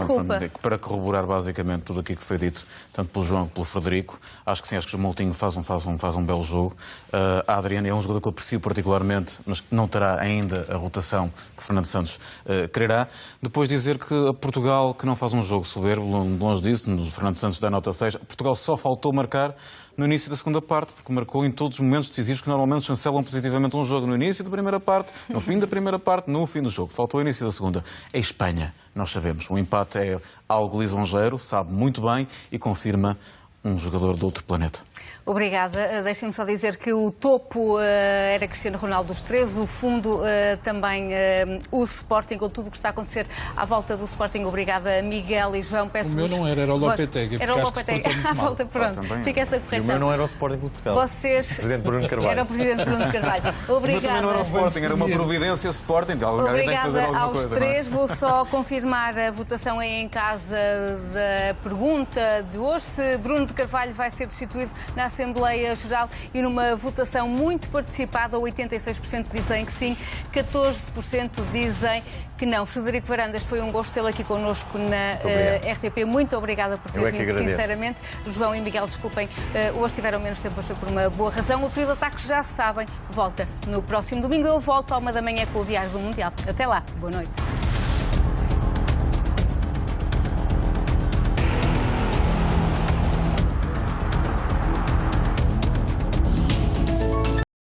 para corroborar basicamente tudo aquilo que foi dito, tanto pelo João como pelo Frederico. Acho que sim, acho que o Moutinho faz um belo jogo. A Adriana é um jogador que eu aprecio particularmente, mas que não terá ainda a rotação que Fernando Santos quererá. Depois dizer que a Portugal, que não faz um jogo soberbo, longe disso, no Fernando Santos dá nota 6, Portugal só faltou marcar no início da segunda parte, porque marcou em todos os momentos decisivos que normalmente chancelam positivamente um jogo. No início da primeira parte, no fim da primeira parte, no fim do jogo. Faltou o início da segunda. É Espanha, nós sabemos. O empate é algo lisonjeiro, sabe muito bem e confirma um jogador de outro planeta. Obrigada. Deixem-me só dizer que o topo era Cristiano Ronaldo dos 13, o fundo também o Sporting, com tudo o que está a acontecer à volta do Sporting. Obrigada, Miguel e João. O meu não era o Lopetegui. Era o Lopetegui. À volta, pronto. Fica essa correção. E o meu não era o Sporting de Portugal. Vocês... Presidente Bruno Carvalho. Era o Presidente Bruno Carvalho. Obrigada. Mas também não era o Sporting, era uma providência Sporting. Obrigada aos três. Vou só confirmar a votação aí em casa da pergunta de hoje. Se Bruno de Carvalho vai ser destituído na Assembleia Geral, e numa votação muito participada, 86% dizem que sim, 14% dizem que não. Frederico Varandas, foi um gosto tê-lo aqui connosco na RTP. Muito obrigada por ter vindo, sinceramente. João e Miguel, desculpem, hoje tiveram menos tempo, mas foi por uma boa razão. O Trio de Ataque, já sabem, volta no próximo domingo. Eu volto à 1 da manhã com o Diário do Mundial. Até lá, boa noite.